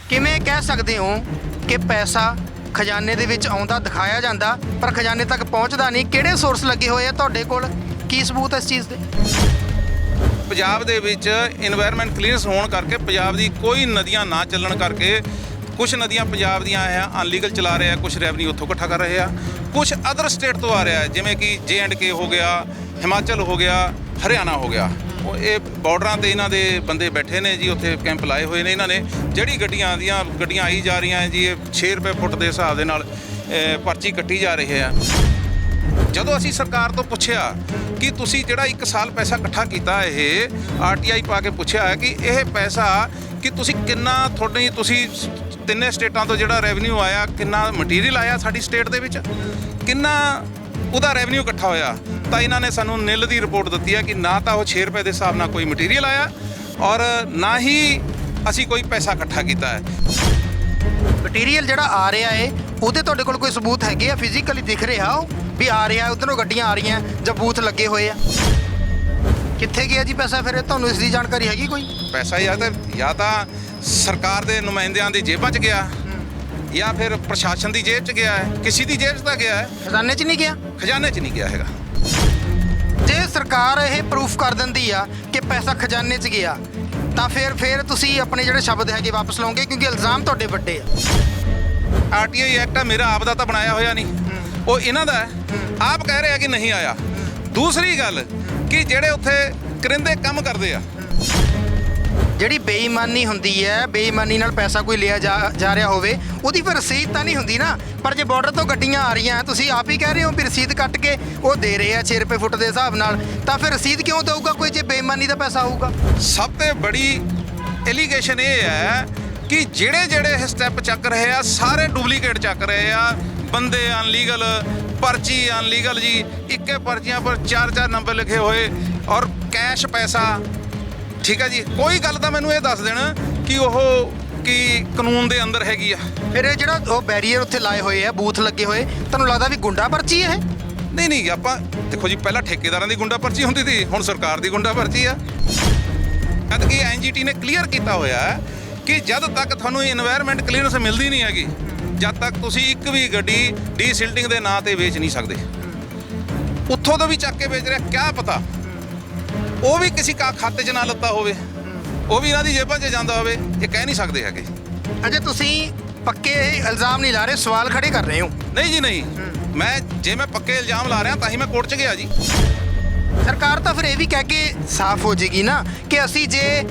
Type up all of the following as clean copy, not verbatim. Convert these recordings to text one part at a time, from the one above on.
ਕਿਵੇਂ ਕਹਿ ਸਕਦੇ ਹੋ ਕਿ ਪੈਸਾ ਖਜ਼ਾਨੇ ਦੇ ਵਿੱਚ ਆਉਂਦਾ ਦਿਖਾਇਆ ਜਾਂਦਾ ਪਰ ਖਜ਼ਾਨੇ ਤੱਕ ਪਹੁੰਚਦਾ ਨਹੀਂ? ਕਿਹੜੇ ਸੋਰਸ ਲੱਗੇ ਹੋਏ ਆ ਤੁਹਾਡੇ ਕੋਲ? ਕੀ ਸਬੂਤ ਹੈ ਇਸ ਚੀਜ਼ ਦੇ? ਪੰਜਾਬ ਦੇ ਵਿੱਚ ਇਨਵਾਇਰਨਮੈਂਟ ਕਲੀਅਰੈਂਸ ਹੋਣ ਕਰਕੇ ਪੰਜਾਬ ਦੀ ਕੋਈ ਨਦੀਆਂ ਨਾ ਚੱਲਣ ਕਰਕੇ ਕੁਝ ਨਦੀਆਂ ਪੰਜਾਬ ਦੀਆਂ ਆ ਅਨਲੀਗਲ ਚਲਾ ਰਹੇ ਆ, ਕੁਝ ਰੈਵਨਿਊ ਉੱਥੋਂ ਇਕੱਠਾ ਕਰ ਰਹੇ ਆ, ਕੁਝ ਅਦਰ ਸਟੇਟ ਤੋਂ ਆ ਰਿਹਾ ਜਿਵੇਂ ਕਿ J&K ਹੋ ਗਿਆ, ਹਿਮਾਚਲ ਹੋ ਗਿਆ, ਹਰਿਆਣਾ ਹੋ ਗਿਆ। ਉਹ ਇਹ ਬਾਰਡਰਾਂ ਤੇ ਇਹਨਾਂ ਦੇ ਬੰਦੇ ਬੈਠੇ ਨੇ ਜੀ, ਉੱਥੇ ਕੈਂਪ ਲਾਏ ਹੋਏ ਨੇ ਇਹਨਾਂ ਨੇ। ਜਿਹੜੀ ਗੱਡੀਆਂ ਆਈ ਜਾ ਰਹੀਆਂ ਜੀ, ਇਹ 6 ਰੁਪਏ ਫੁੱਟ ਦੇ ਹਿਸਾਬ ਦੇ ਨਾਲ ਪਰਚੀ ਕੱਟੀ ਜਾ ਰਹੀ ਹੈ। ਜਦੋਂ ਅਸੀਂ ਸਰਕਾਰ ਤੋਂ ਪੁੱਛਿਆ ਕਿ ਤੁਸੀਂ ਜਿਹੜਾ 1 ਸਾਲ ਪੈਸਾ ਇਕੱਠਾ ਕੀਤਾ, ਇਹ RTI ਪਾ ਕੇ ਪੁੱਛਿਆ ਹੈ ਕਿ ਇਹ ਪੈਸਾ ਕਿ ਤੁਸੀਂ ਕਿੰਨਾ ਤੁਸੀਂ ਤਿੰਨੇ ਸਟੇਟਾਂ ਤੋਂ ਜਿਹੜਾ ਰੈਵਨਿਊ ਆਇਆ, ਕਿੰਨਾ ਮਟੀਰੀਅਲ ਆਇਆ ਸਾਡੀ ਸਟੇਟ ਦੇ ਵਿੱਚ, ਕਿੰਨਾ ਉਹਦਾ ਰੈਵਨਿਊ ਇਕੱਠਾ ਹੋਇਆ, ਤਾਂ ਇਹਨਾਂ ਨੇ ਸਾਨੂੰ ਨਿੱਲ ਦੀ ਰਿਪੋਰਟ ਦਿੱਤੀ ਹੈ ਕਿ ਨਾ ਤਾਂ ਉਹ 6 ਰੁਪਏ ਦੇ ਹਿਸਾਬ ਨਾਲ ਕੋਈ ਮਟੀਰੀਅਲ ਆਇਆ ਔਰ ਨਾ ਹੀ ਅਸੀਂ ਕੋਈ ਪੈਸਾ ਇਕੱਠਾ ਕੀਤਾ ਹੈ। ਮਟੀਰੀਅਲ ਜਿਹੜਾ ਆ ਰਿਹਾ ਏ ਉਹਦੇ ਤੁਹਾਡੇ ਕੋਲ ਕੋਈ ਸਬੂਤ ਹੈਗੇ ਆ? ਫਿਜ਼ੀਕਲੀ ਦਿਖ ਰਿਹਾ ਉਹ ਵੀ ਆ ਰਿਹਾ, ਉੱਧਰੋਂ ਗੱਡੀਆਂ ਆ ਰਹੀਆਂ ਜਾਂ ਬੂਥ ਲੱਗੇ ਹੋਏ ਆ? ਕਿੱਥੇ ਗਿਆ ਜੀ ਪੈਸਾ ਫਿਰ? ਤੁਹਾਨੂੰ ਇਸ ਦੀ ਜਾਣਕਾਰੀ ਹੈਗੀ ਕੋਈ? ਪੈਸਾ ਜਾਂ ਤਾਂ ਸਰਕਾਰ ਦੇ ਨੁਮਾਇੰਦਿਆਂ ਦੀ ਜੇਬਾਂ 'ਚ ਗਿਆ ਜਾਂ ਫਿਰ ਪ੍ਰਸ਼ਾਸਨ ਦੀ ਜੇਬ 'ਚ ਗਿਆ ਹੈ, ਕਿਸੇ ਦੀ ਜੇਬ 'ਚ ਤਾਂ ਗਿਆ ਹੈ, ਖਜ਼ਾਨੇ 'ਚ ਨਹੀਂ ਗਿਆ? ਖਜ਼ਾਨੇ 'ਚ ਨਹੀਂ ਗਿਆ ਹੈਗਾ। ਜੇ ਸਰਕਾਰ ਇਹ ਪ੍ਰੂਫ ਕਰ ਦਿੰਦੀ ਆ ਕਿ ਪੈਸਾ ਖਜ਼ਾਨੇ 'ਚ ਗਿਆ ਤਾਂ ਫਿਰ ਤੁਸੀਂ ਆਪਣੇ ਜਿਹੜੇ ਸ਼ਬਦ ਹੈਗੇ ਵਾਪਸ ਲਓਗੇ, ਕਿਉਂਕਿ ਇਲਜ਼ਾਮ ਤੁਹਾਡੇ ਵੱਡੇ ਆ। RTI ਐਕਟ ਆ, ਮੇਰਾ ਆਪ ਦਾ ਤਾਂ ਬਣਾਇਆ ਹੋਇਆ ਨਹੀਂ, ਉਹ ਇਹਨਾਂ ਦਾ ਹੈ। ਆਪ ਕਹਿ ਰਹੇ ਆ ਕਿ ਨਹੀਂ ਆਇਆ। ਦੂਸਰੀ ਗੱਲ ਕਿ ਜਿਹੜੇ ਉੱਥੇ ਕਰਿੰਦੇ ਕੰਮ ਕਰਦੇ ਆ, ਜਿਹੜੀ ਬੇਈਮਾਨੀ ਹੁੰਦੀ ਹੈ, ਬੇਈਮਾਨੀ ਨਾਲ ਪੈਸਾ ਕੋਈ ਲਿਆ ਜਾ ਰਿਹਾ ਹੋਵੇ, ਉਹਦੀ ਫਿਰ ਰਸੀਦ ਤਾਂ ਨਹੀਂ ਹੁੰਦੀ ਨਾ। ਪਰ ਜੇ ਬਾਰਡਰ ਤੋਂ ਗੱਡੀਆਂ ਆ ਰਹੀਆਂ, ਤੁਸੀਂ ਆਪ ਹੀ ਕਹਿ ਰਹੇ ਹੋ ਵੀ ਰਸੀਦ ਕੱਟ ਕੇ ਉਹ ਦੇ ਰਹੇ ਆ 6 ਰੁਪਏ ਫੁੱਟ ਦੇ ਹਿਸਾਬ ਨਾਲ, ਤਾਂ ਫਿਰ ਰਸੀਦ ਕਿਉਂ ਦੇਊਗਾ ਕੋਈ ਜੇ ਬੇਈਮਾਨੀ ਦਾ ਪੈਸਾ ਹੋਊਗਾ? ਸਭ ਤੋਂ ਬੜੀ ਐਲੀਗੇਸ਼ਨ ਇਹ ਹੈ ਕਿ ਜਿਹੜੇ ਇਹ ਸਟੈਪ ਚੱਕ ਰਹੇ ਆ, ਸਾਰੇ ਡੁਪਲੀਕੇਟ ਚੱਕ ਰਹੇ ਆ। ਬੰਦੇ ਅਨਲੀਗਲ, ਪਰਚੀ ਅਨਲੀਗਲ ਜੀ, ਇੱਕੇ ਪਰਚੀਆਂ ਪਰ 4-4 ਨੰਬਰ ਲਿਖੇ ਹੋਏ ਔਰ ਕੈਸ਼ ਪੈਸਾ। ਠੀਕ ਹੈ ਜੀ, ਕੋਈ ਗੱਲ ਤਾਂ ਮੈਨੂੰ ਇਹ ਦੱਸ ਦੇਣ ਕਿ ਉਹ ਕੀ ਕਾਨੂੰਨ ਦੇ ਅੰਦਰ ਹੈਗੀ ਆ। ਫਿਰ ਇਹ ਜਿਹੜਾ ਉਹ ਬੈਰੀਅਰ ਉੱਥੇ ਲਾਏ ਹੋਏ ਆ, ਬੂਥ ਲੱਗੇ ਹੋਏ, ਤੁਹਾਨੂੰ ਲੱਗਦਾ ਵੀ ਗੁੰਡਾ ਪਰਚੀ ਇਹ? ਨਹੀਂ, ਆਪਾਂ ਦੇਖੋ ਜੀ, ਪਹਿਲਾਂ ਠੇਕੇਦਾਰਾਂ ਦੀ ਗੁੰਡਾ ਪਰਚੀ ਹੁੰਦੀ ਸੀ, ਹੁਣ ਸਰਕਾਰ ਦੀ ਗੁੰਡਾ ਪਰਚੀ ਆ। ਜਦ ਕਿ NGT ਨੇ ਕਲੀਅਰ ਕੀਤਾ ਹੋਇਆ ਕਿ ਜਦ ਤੱਕ ਤੁਹਾਨੂੰ ਇਨਵਾਇਰਨਮੈਂਟ ਕਲੀਅਰੈਂਸ ਮਿਲਦੀ ਨਹੀਂ ਹੈਗੀ, ਜਦ ਤੱਕ ਤੁਸੀਂ ਇੱਕ ਵੀ ਗੱਡੀ ਡੀਸਿਲਟਿੰਗ ਦੇ ਨਾਂ ਤੇ ਵੇਚ ਨਹੀਂ ਸਕਦੇ। ਉੱਥੋਂ ਤੋਂ ਵੀ ਚੱਕ ਕੇ ਵੇਚ ਰਿਹਾ, ਕਿਆ ਪਤਾ ਉਹ ਵੀ ਕਿਸੇ ਖਾਤੇ 'ਚ ਨਾ ਲੱਤਾ ਹੋਵੇ, ਉਹ ਵੀ ਇਹਨਾਂ ਦੀ ਜੇਬਾਂ 'ਚ ਜਾਂਦਾ ਹੋਵੇ, ਇਹ ਕਹਿ ਨਹੀਂ ਸਕਦੇ ਹੈਗੇ। ਅਜੇ ਤੁਸੀਂ ਪੱਕੇ ਇਲਜ਼ਾਮ ਨਹੀਂ ਲਾ ਰਹੇ, ਸਵਾਲ ਖੜੇ ਕਰ ਰਹੇ ਹੋ? ਨਹੀਂ ਜੀ ਨਹੀਂ, ਜੇ ਮੈਂ ਪੱਕੇ ਇਲਜ਼ਾਮ ਲਾ ਰਿਹਾ ਤਾਂ ਹੀ ਮੈਂ ਕੋਰਟ 'ਚ ਗਿਆ ਜੀ। ਸਰਕਾਰ ਤਾਂ ਫਿਰ ਇਹ ਵੀ ਕਹਿ ਕੇ ਸਾਫ਼ ਹੋ ਜਾਏਗੀ ਨਾ ਕਿ ਅਸੀਂ ਜੇ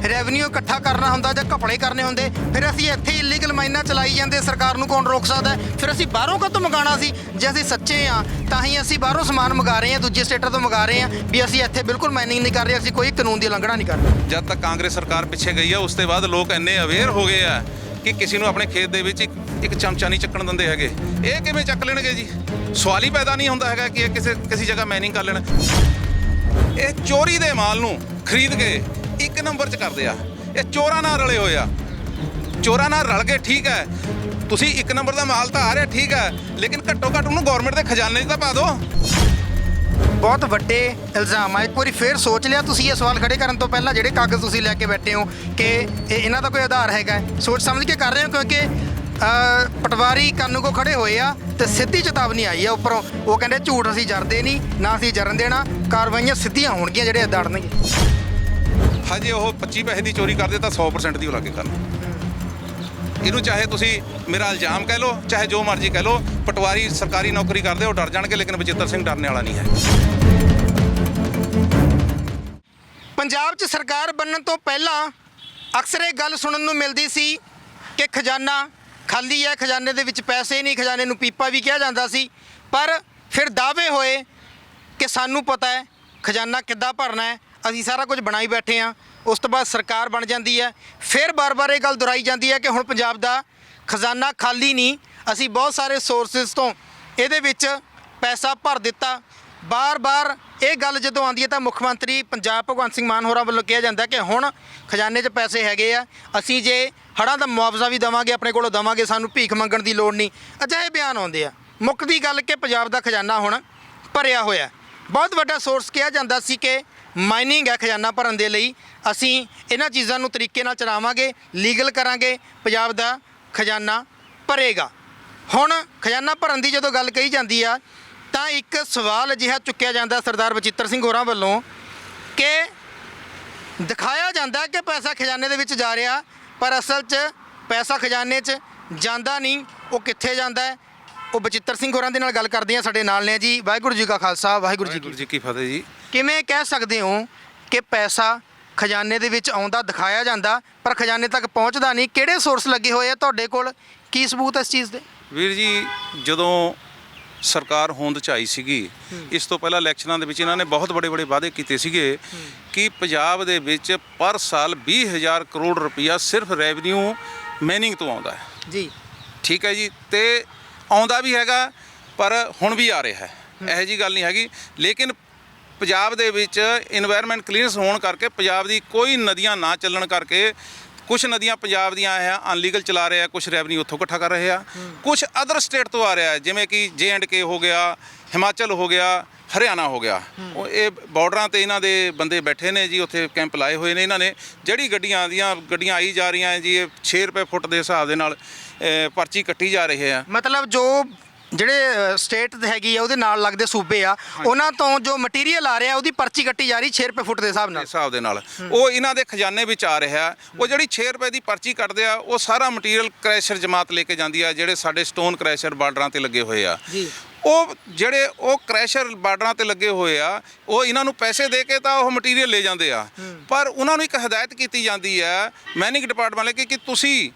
ਰੈਵਨਿਊ ਇਕੱਠਾ ਕਰਨਾ ਹੁੰਦਾ ਜਾਂ ਘਪਲੇ ਕਰਨੇ ਹੁੰਦੇ, ਫਿਰ ਅਸੀਂ ਇੱਥੇ ਇਲੀਗਲ ਮਾਈਨਾਂ ਚਲਾਈ ਜਾਂਦੇ, ਸਰਕਾਰ ਨੂੰ ਕੌਣ ਰੋਕ ਸਕਦਾ? ਫਿਰ ਅਸੀਂ ਬਾਹਰੋਂ ਕਾਹਤੋਂ ਮੰਗਾਉਣਾ ਸੀ? ਜੇ ਅਸੀਂ ਸੱਚੇ ਆ ਤਾਂ ਹੀ ਅਸੀਂ ਬਾਹਰੋਂ ਸਮਾਨ ਮੰਗਾ ਰਹੇ ਹਾਂ, ਦੂਜੇ ਸਟੇਟਾਂ ਤੋਂ ਮੰਗਾ ਰਹੇ ਹਾਂ ਵੀ ਅਸੀਂ ਇੱਥੇ ਬਿਲਕੁਲ ਮਾਈਨਿੰਗ ਨਹੀਂ ਕਰ ਰਹੇ, ਅਸੀਂ ਕੋਈ ਕਾਨੂੰਨ ਦੀ ਉਲੰਘਣਾ ਨਹੀਂ ਕਰ ਰਹੇ। ਜਦ ਤੱਕ ਕਾਂਗਰਸ ਸਰਕਾਰ ਪਿੱਛੇ ਗਈ ਆ, ਉਸ ਤੋਂ ਬਾਅਦ ਲੋਕ ਇੰਨੇ ਅਵੇਅਰ ਹੋ ਗਏ ਆ ਕਿ ਕਿਸੇ ਨੂੰ ਆਪਣੇ ਖੇਤ ਦੇ ਵਿੱਚ ਇੱਕ ਚਮਚਾ ਨਹੀਂ ਚੱਕਣ ਦਿੰਦੇ ਹੈਗੇ। ਇਹ ਕਿਵੇਂ ਚੱਕ ਲੈਣਗੇ ਜੀ? ਸਵਾਲ ਹੀ ਪੈਦਾ ਨਹੀਂ ਹੁੰਦਾ ਹੈਗਾ ਕਿ ਇਹ ਕਿਸੇ ਜਗ੍ਹਾ ਮਾਈਨਿੰਗ ਕਰ ਲੈਣ। ਇਹ ਚੋਰੀ ਦੇ ਮਾਲ ਨੂੰ ਖਰੀਦ ਕੇ 1 ਨੰਬਰ 'ਚ ਕਰਦੇ ਆ। ਇਹ ਚੋਰਾਂ ਨਾਲ ਰਲੇ ਹੋਏ ਆ, ਚੋਰਾਂ ਨਾਲ ਰਲ ਕੇ। ਠੀਕ ਹੈ, ਤੁਸੀਂ 1 ਨੰਬਰ ਦਾ ਮਾਲ ਤਾਂ ਆ ਰਿਹਾ, ਠੀਕ ਹੈ, ਲੇਕਿਨ ਘੱਟੋ ਘੱਟ ਉਹਨੂੰ ਗਵਰਨਮੈਂਟ ਦੇ ਖਜ਼ਾਨੇ 'ਚ ਤਾਂ ਪਾ ਦਿਓ। ਬਹੁਤ ਵੱਡੇ ਇਲਜ਼ਾਮ ਆ। ਇੱਕ ਵਾਰੀ ਫੇਰ ਸੋਚ ਲਿਆ ਤੁਸੀਂ ਇਹ ਸਵਾਲ ਖੜੇ ਕਰਨ ਤੋਂ ਪਹਿਲਾਂ, ਜਿਹੜੇ ਕਾਗਜ਼ ਤੁਸੀਂ ਲੈ ਕੇ ਬੈਠੇ ਹੋ, ਕਿ ਇਹਨਾਂ ਦਾ ਕੋਈ ਆਧਾਰ ਹੈਗਾ? ਸੋਚ ਸਮਝ ਕੇ ਕਰ ਰਹੇ ਹੋ? ਕਿਉਂਕਿ ਪਟਵਾਰੀ ਕੰਨ ਕੋ ਖੜੇ ਹੋਏ ਆ ਤੇ ਸਿੱਧੀ ਚੇਤਾਵਨੀ ਆਈ ਆ ਉੱਪਰੋਂ। ਉਹ ਕਹਿੰਦੇ ਝੂਠ ਅਸੀਂ ਜਰਦੇ ਨਹੀਂ, ਨਾ ਅਸੀਂ ਜਰਨ ਦੇਣਾ, ਕਾਰਵਾਈਆਂ ਸਿੱਧੀਆਂ ਹੋਣਗੀਆਂ ਜਿਹੜੇ ਦੜਨਗੇ। ਹਜੇ ਉਹ 25 ਪੈਸੇ ਦੀ ਚੋਰੀ ਕਰਦੇ ਤਾਂ 100% ਦੀ ਉਹ ਲਾ ਕੇ ਕਰਨ। ਇਹਨੂੰ ਚਾਹੇ ਤੁਸੀਂ ਮੇਰਾ ਇਲਜ਼ਾਮ ਕਹਿ ਲਓ, ਚਾਹੇ ਜੋ ਮਰਜ਼ੀ ਕਹਿ ਲਓ, ਪਟਵਾਰੀ ਸਰਕਾਰੀ ਨੌਕਰੀ ਕਰਦੇ ਉਹ ਡਰ ਜਾਣਗੇ, ਲੇਕਿਨ ਬਚਿੱਤਰ ਸਿੰਘ ਡਰਨੇ ਵਾਲਾ ਨਹੀਂ ਹੈ। ਪੰਜਾਬ 'ਚ ਸਰਕਾਰ ਬਣਨ ਤੋਂ ਪਹਿਲਾਂ ਅਕਸਰ ਇਹ ਗੱਲ ਸੁਣਨ ਨੂੰ ਮਿਲਦੀ ਸੀ ਕਿ ਖਜ਼ਾਨਾ ਖਾਲੀ ਹੈ, ਖਜ਼ਾਨੇ ਦੇ ਵਿੱਚ ਪੈਸੇ ਨਹੀਂ, ਖਜ਼ਾਨੇ ਨੂੰ ਪੀਪਾ ਵੀ ਕਿਹਾ ਜਾਂਦਾ ਸੀ। ਪਰ ਫਿਰ ਦਾਅਵੇ ਹੋਏ ਕਿ ਸਾਨੂੰ ਪਤਾ ਹੈ ਖਜ਼ਾਨਾ ਕਿੱਦਾਂ ਭਰਨਾ ਹੈ, ਅਸੀਂ ਸਾਰਾ ਕੁਝ ਬਣਾਈ ਬੈਠੇ ਹਾਂ। ਉਸ ਤੋਂ ਬਾਅਦ ਸਰਕਾਰ ਬਣ ਜਾਂਦੀ ਹੈ, ਫਿਰ ਬਾਰ-ਬਾਰ ਇਹ ਗੱਲ ਦੁਹਰਾਈ ਜਾਂਦੀ ਹੈ ਕਿ ਹੁਣ ਪੰਜਾਬ ਦਾ ਖਜ਼ਾਨਾ ਖਾਲੀ ਨਹੀਂ, ਅਸੀਂ ਬਹੁਤ ਸਾਰੇ ਸੋਰਸਿਸ ਤੋਂ ਇਹਦੇ ਵਿੱਚ ਪੈਸਾ ਭਰ ਦਿੱਤਾ। ਬਾਰ-ਬਾਰ ਇਹ ਗੱਲ ਜਦੋਂ ਆਉਂਦੀ ਹੈ ਤਾਂ ਮੁੱਖ ਮੰਤਰੀ ਪੰਜਾਬ ਭਗਵੰਤ ਸਿੰਘ ਮਾਨ ਹੋਰਾਂ ਵੱਲੋਂ ਕਿਹਾ ਜਾਂਦਾ ਕਿ ਹੁਣ ਖਜ਼ਾਨੇ 'ਚ ਪੈਸੇ ਹੈਗੇ ਆ, ਅਸੀਂ ਜੇ ਹੜ੍ਹਾਂ ਦਾ ਮੁਆਵਜ਼ਾ ਵੀ ਦੇਵਾਂਗੇ, ਆਪਣੇ ਕੋਲੋਂ ਦੇਵਾਂਗੇ, ਸਾਨੂੰ ਭੀਖ ਮੰਗਣ ਦੀ ਲੋੜ ਨਹੀਂ। ਅਜਿਹੇ ਬਿਆਨ ਆਉਂਦੇ ਆ। ਮੁੱਕਦੀ ਗੱਲ ਕਿ ਪੰਜਾਬ ਦਾ ਖਜ਼ਾਨਾ ਹੁਣ ਭਰਿਆ ਹੋਇਆ। ਬਹੁਤ ਵੱਡਾ ਸੋਰਸ ਕਿਹਾ ਜਾਂਦਾ ਸੀ ਕਿ ਮਾਈਨਿੰਗ ਹੈ ਖਜ਼ਾਨਾ ਭਰਨ ਦੇ ਲਈ ਅਸੀਂ ਇਹਨਾਂ ਚੀਜ਼ਾਂ ਨੂੰ ਤਰੀਕੇ ਨਾਲ ਚਲਾਵਾਂਗੇ, ਲੀਗਲ ਕਰਾਂਗੇ, ਪੰਜਾਬ ਦਾ ਖਜ਼ਾਨਾ ਭਰੇਗਾ। ਹੁਣ ਖਜ਼ਾਨਾ ਭਰਨ ਦੀ ਜਦੋਂ ਗੱਲ ਕਹੀ ਜਾਂਦੀ ਆ ਤਾਂ ਇੱਕ ਸਵਾਲ ਅਜਿਹਾ ਚੁੱਕਿਆ ਜਾਂਦਾ ਸਰਦਾਰ ਬਚਿੱਤਰ ਸਿੰਘ ਹੋਰਾਂ ਵੱਲੋਂ ਕਿ ਦਿਖਾਇਆ ਜਾਂਦਾ ਕਿ ਪੈਸਾ ਖਜ਼ਾਨੇ ਦੇ ਵਿੱਚ ਜਾ ਰਿਹਾ, ਪਰ ਅਸਲ 'ਚ ਪੈਸਾ ਖਜ਼ਾਨੇ 'ਚ ਜਾਂਦਾ ਨਹੀਂ। ਉਹ ਕਿੱਥੇ ਜਾਂਦਾ ਹੈ? ਉਹ ਬਚਿੱਤਰ ਸਿੰਘ ਹੋਰਾਂ ਦੇ ਨਾਲ ਗੱਲ ਕਰਦੇ ਆ, ਸਾਡੇ ਨਾਲ ਨੇ ਜੀ। ਵਾਹਿਗੁਰੂ ਜੀ ਕਾ ਖਾਲਸਾ, ਵਾਹਿਗੁਰੂ ਜੀ ਕੀ ਫਤਿਹ ਜੀ। ਕਿਵੇਂ ਕਹਿ ਸਕਦੇ ਹੋ ਕਿ ਪੈਸਾ ਖਜ਼ਾਨੇ ਦੇ ਵਿੱਚ ਆਉਂਦਾ ਦਿਖਾਇਆ ਜਾਂਦਾ ਪਰ ਖਜ਼ਾਨੇ ਤੱਕ ਪਹੁੰਚਦਾ ਨਹੀਂ? ਕਿਹੜੇ ਸੋਰਸ ਲੱਗੇ ਹੋਏ ਆ ਤੁਹਾਡੇ ਕੋਲ? ਕੀ ਸਬੂਤ ਹੈ ਇਸ ਚੀਜ਼ ਦੇ? ਵੀਰ ਜੀ, ਜਦੋਂ ਸਰਕਾਰ ਹੋਂਦ 'ਚ ਆਈ ਸੀਗੀ, ਇਸ ਤੋਂ ਪਹਿਲਾਂ ਇਲੈਕਸ਼ਨਾਂ ਦੇ ਵਿੱਚ ਇਹਨਾਂ ਨੇ ਬਹੁਤ ਵੱਡੇ ਵਾਅਦੇ ਕੀਤੇ ਸੀਗੇ ਕਿ ਪੰਜਾਬ ਦੇ ਵਿੱਚ ਪਰ ਸਾਲ 20,000 ਕਰੋੜ ਰੁਪਈਆ ਸਿਰਫ ਰੈਵਨਿਊ ਮਾਈਨਿੰਗ ਤੋਂ ਆਉਂਦਾ ਹੈ ਜੀ। ਠੀਕ ਹੈ ਜੀ, ਤੇ ਆਉਂਦਾ ਵੀ ਹੈਗਾ ਪਰ ਹੁਣ ਵੀ ਆ ਰਿਹਾ ਹੈ, ਇਹੋ ਜਿਹੀ ਗੱਲ ਨਹੀਂ ਹੈਗੀ। ਲੇਕਿਨ ਪੰਜਾਬ ਦੇ ਵਿੱਚ ਇਨਵਾਇਰਨਮੈਂਟ ਕਲੀਅਰੈਂਸ ਹੋਣ ਕਰਕੇ ਪੰਜਾਬ ਦੀ ਕੋਈ ਨਦੀਆਂ ਨਾ ਚੱਲਣ ਕਰਕੇ ਕੁਝ ਨਦੀਆਂ ਪੰਜਾਬ ਦੀਆਂ ਅਨਲੀਗਲ ਚਲਾ ਰਹੇ ਆ, ਕੁਝ ਰੈਵਨਿਊ ਉੱਥੋਂ ਇਕੱਠਾ ਕਰ ਰਹੇ ਆ, ਕੁਝ ਅਦਰ ਸਟੇਟ ਤੋਂ ਆ ਰਿਹਾ ਹੈ, ਜਿਵੇਂ ਕਿ J&K ਹੋ ਗਿਆ, ਹਿਮਾਚਲ ਹੋ ਗਿਆ, ਹਰਿਆਣਾ ਹੋ ਗਿਆ। ਉਹ ਇਹ ਬਾਰਡਰਾਂ ਤੇ ਇਹਨਾਂ ਦੇ ਬੰਦੇ ਬੈਠੇ ਨੇ ਜੀ, ਉੱਥੇ ਕੈਂਪ ਲਾਏ ਹੋਏ ਨੇ ਇਹਨਾਂ ਨੇ। ਜਿਹੜੀ ਗੱਡੀਆਂ ਆਈ ਜਾ ਰਹੀਆਂ ਜੀ, ਇਹ 6 ਰੁਪਏ ਫੁੱਟ ਦੇ ਹਿਸਾਬ ਦੇ ਨਾਲ ਪਰਚੀ ਕੱਟੀ ਜਾ ਰਹੀ ਹੈ। ਮਤਲਬ ਜੋ ਜਿਹੜੇ ਸਟੇਟ ਹੈਗੀ ਆ ਉਹਦੇ ਨਾਲ ਲੱਗਦੇ ਸੂਬੇ ਆ, ਉਹਨਾਂ ਤੋਂ ਜੋ ਮਟੀਰੀਅਲ ਆ ਰਿਹਾ ਉਹਦੀ ਪਰਚੀ ਕੱਟੀ ਜਾ ਰਹੀ 6 ਰੁਪਏ ਫੁੱਟ ਦੇ ਹਿਸਾਬ ਨਾਲ। ਉਹ ਇਹਨਾਂ ਦੇ ਖਜ਼ਾਨੇ ਵਿੱਚ ਆ ਰਿਹਾ। ਉਹ ਜਿਹੜੀ 6 ਰੁਪਏ ਦੀ ਪਰਚੀ ਕੱਟਦੇ ਆ, ਉਹ ਸਾਰਾ ਮਟੀਰੀਅਲ ਕ੍ਰੈਸ਼ਰ ਜਮਾਤ ਲੈ ਕੇ ਜਾਂਦੀ ਆ, ਜਿਹੜੇ ਸਾਡੇ ਸਟੋਨ ਕ੍ਰੈਸ਼ਰ ਬਾਰਡਰਾਂ ਤੇ ਲੱਗੇ ਹੋਏ ਆ ਜੀ। ਉਹ ਕ੍ਰੈਸ਼ਰ ਬਾਰਡਰਾਂ ਤੇ ਲੱਗੇ ਹੋਏ ਆ, ਉਹ ਇਹਨਾਂ ਨੂੰ ਪੈਸੇ ਦੇ ਕੇ ਤਾਂ ਉਹ ਮਟੀਰੀਅਲ ਲੈ ਜਾਂਦੇ ਆ, ਪਰ ਉਹਨਾਂ ਨੂੰ ਇੱਕ ਹਦਾਇਤ ਕੀਤੀ ਜਾਂਦੀ ਹੈ ਮਾਈਨਿੰਗ ਡਿਪਾਰਟਮੈਂਟ ਲਈ ਕਿ ਤੁਸੀਂ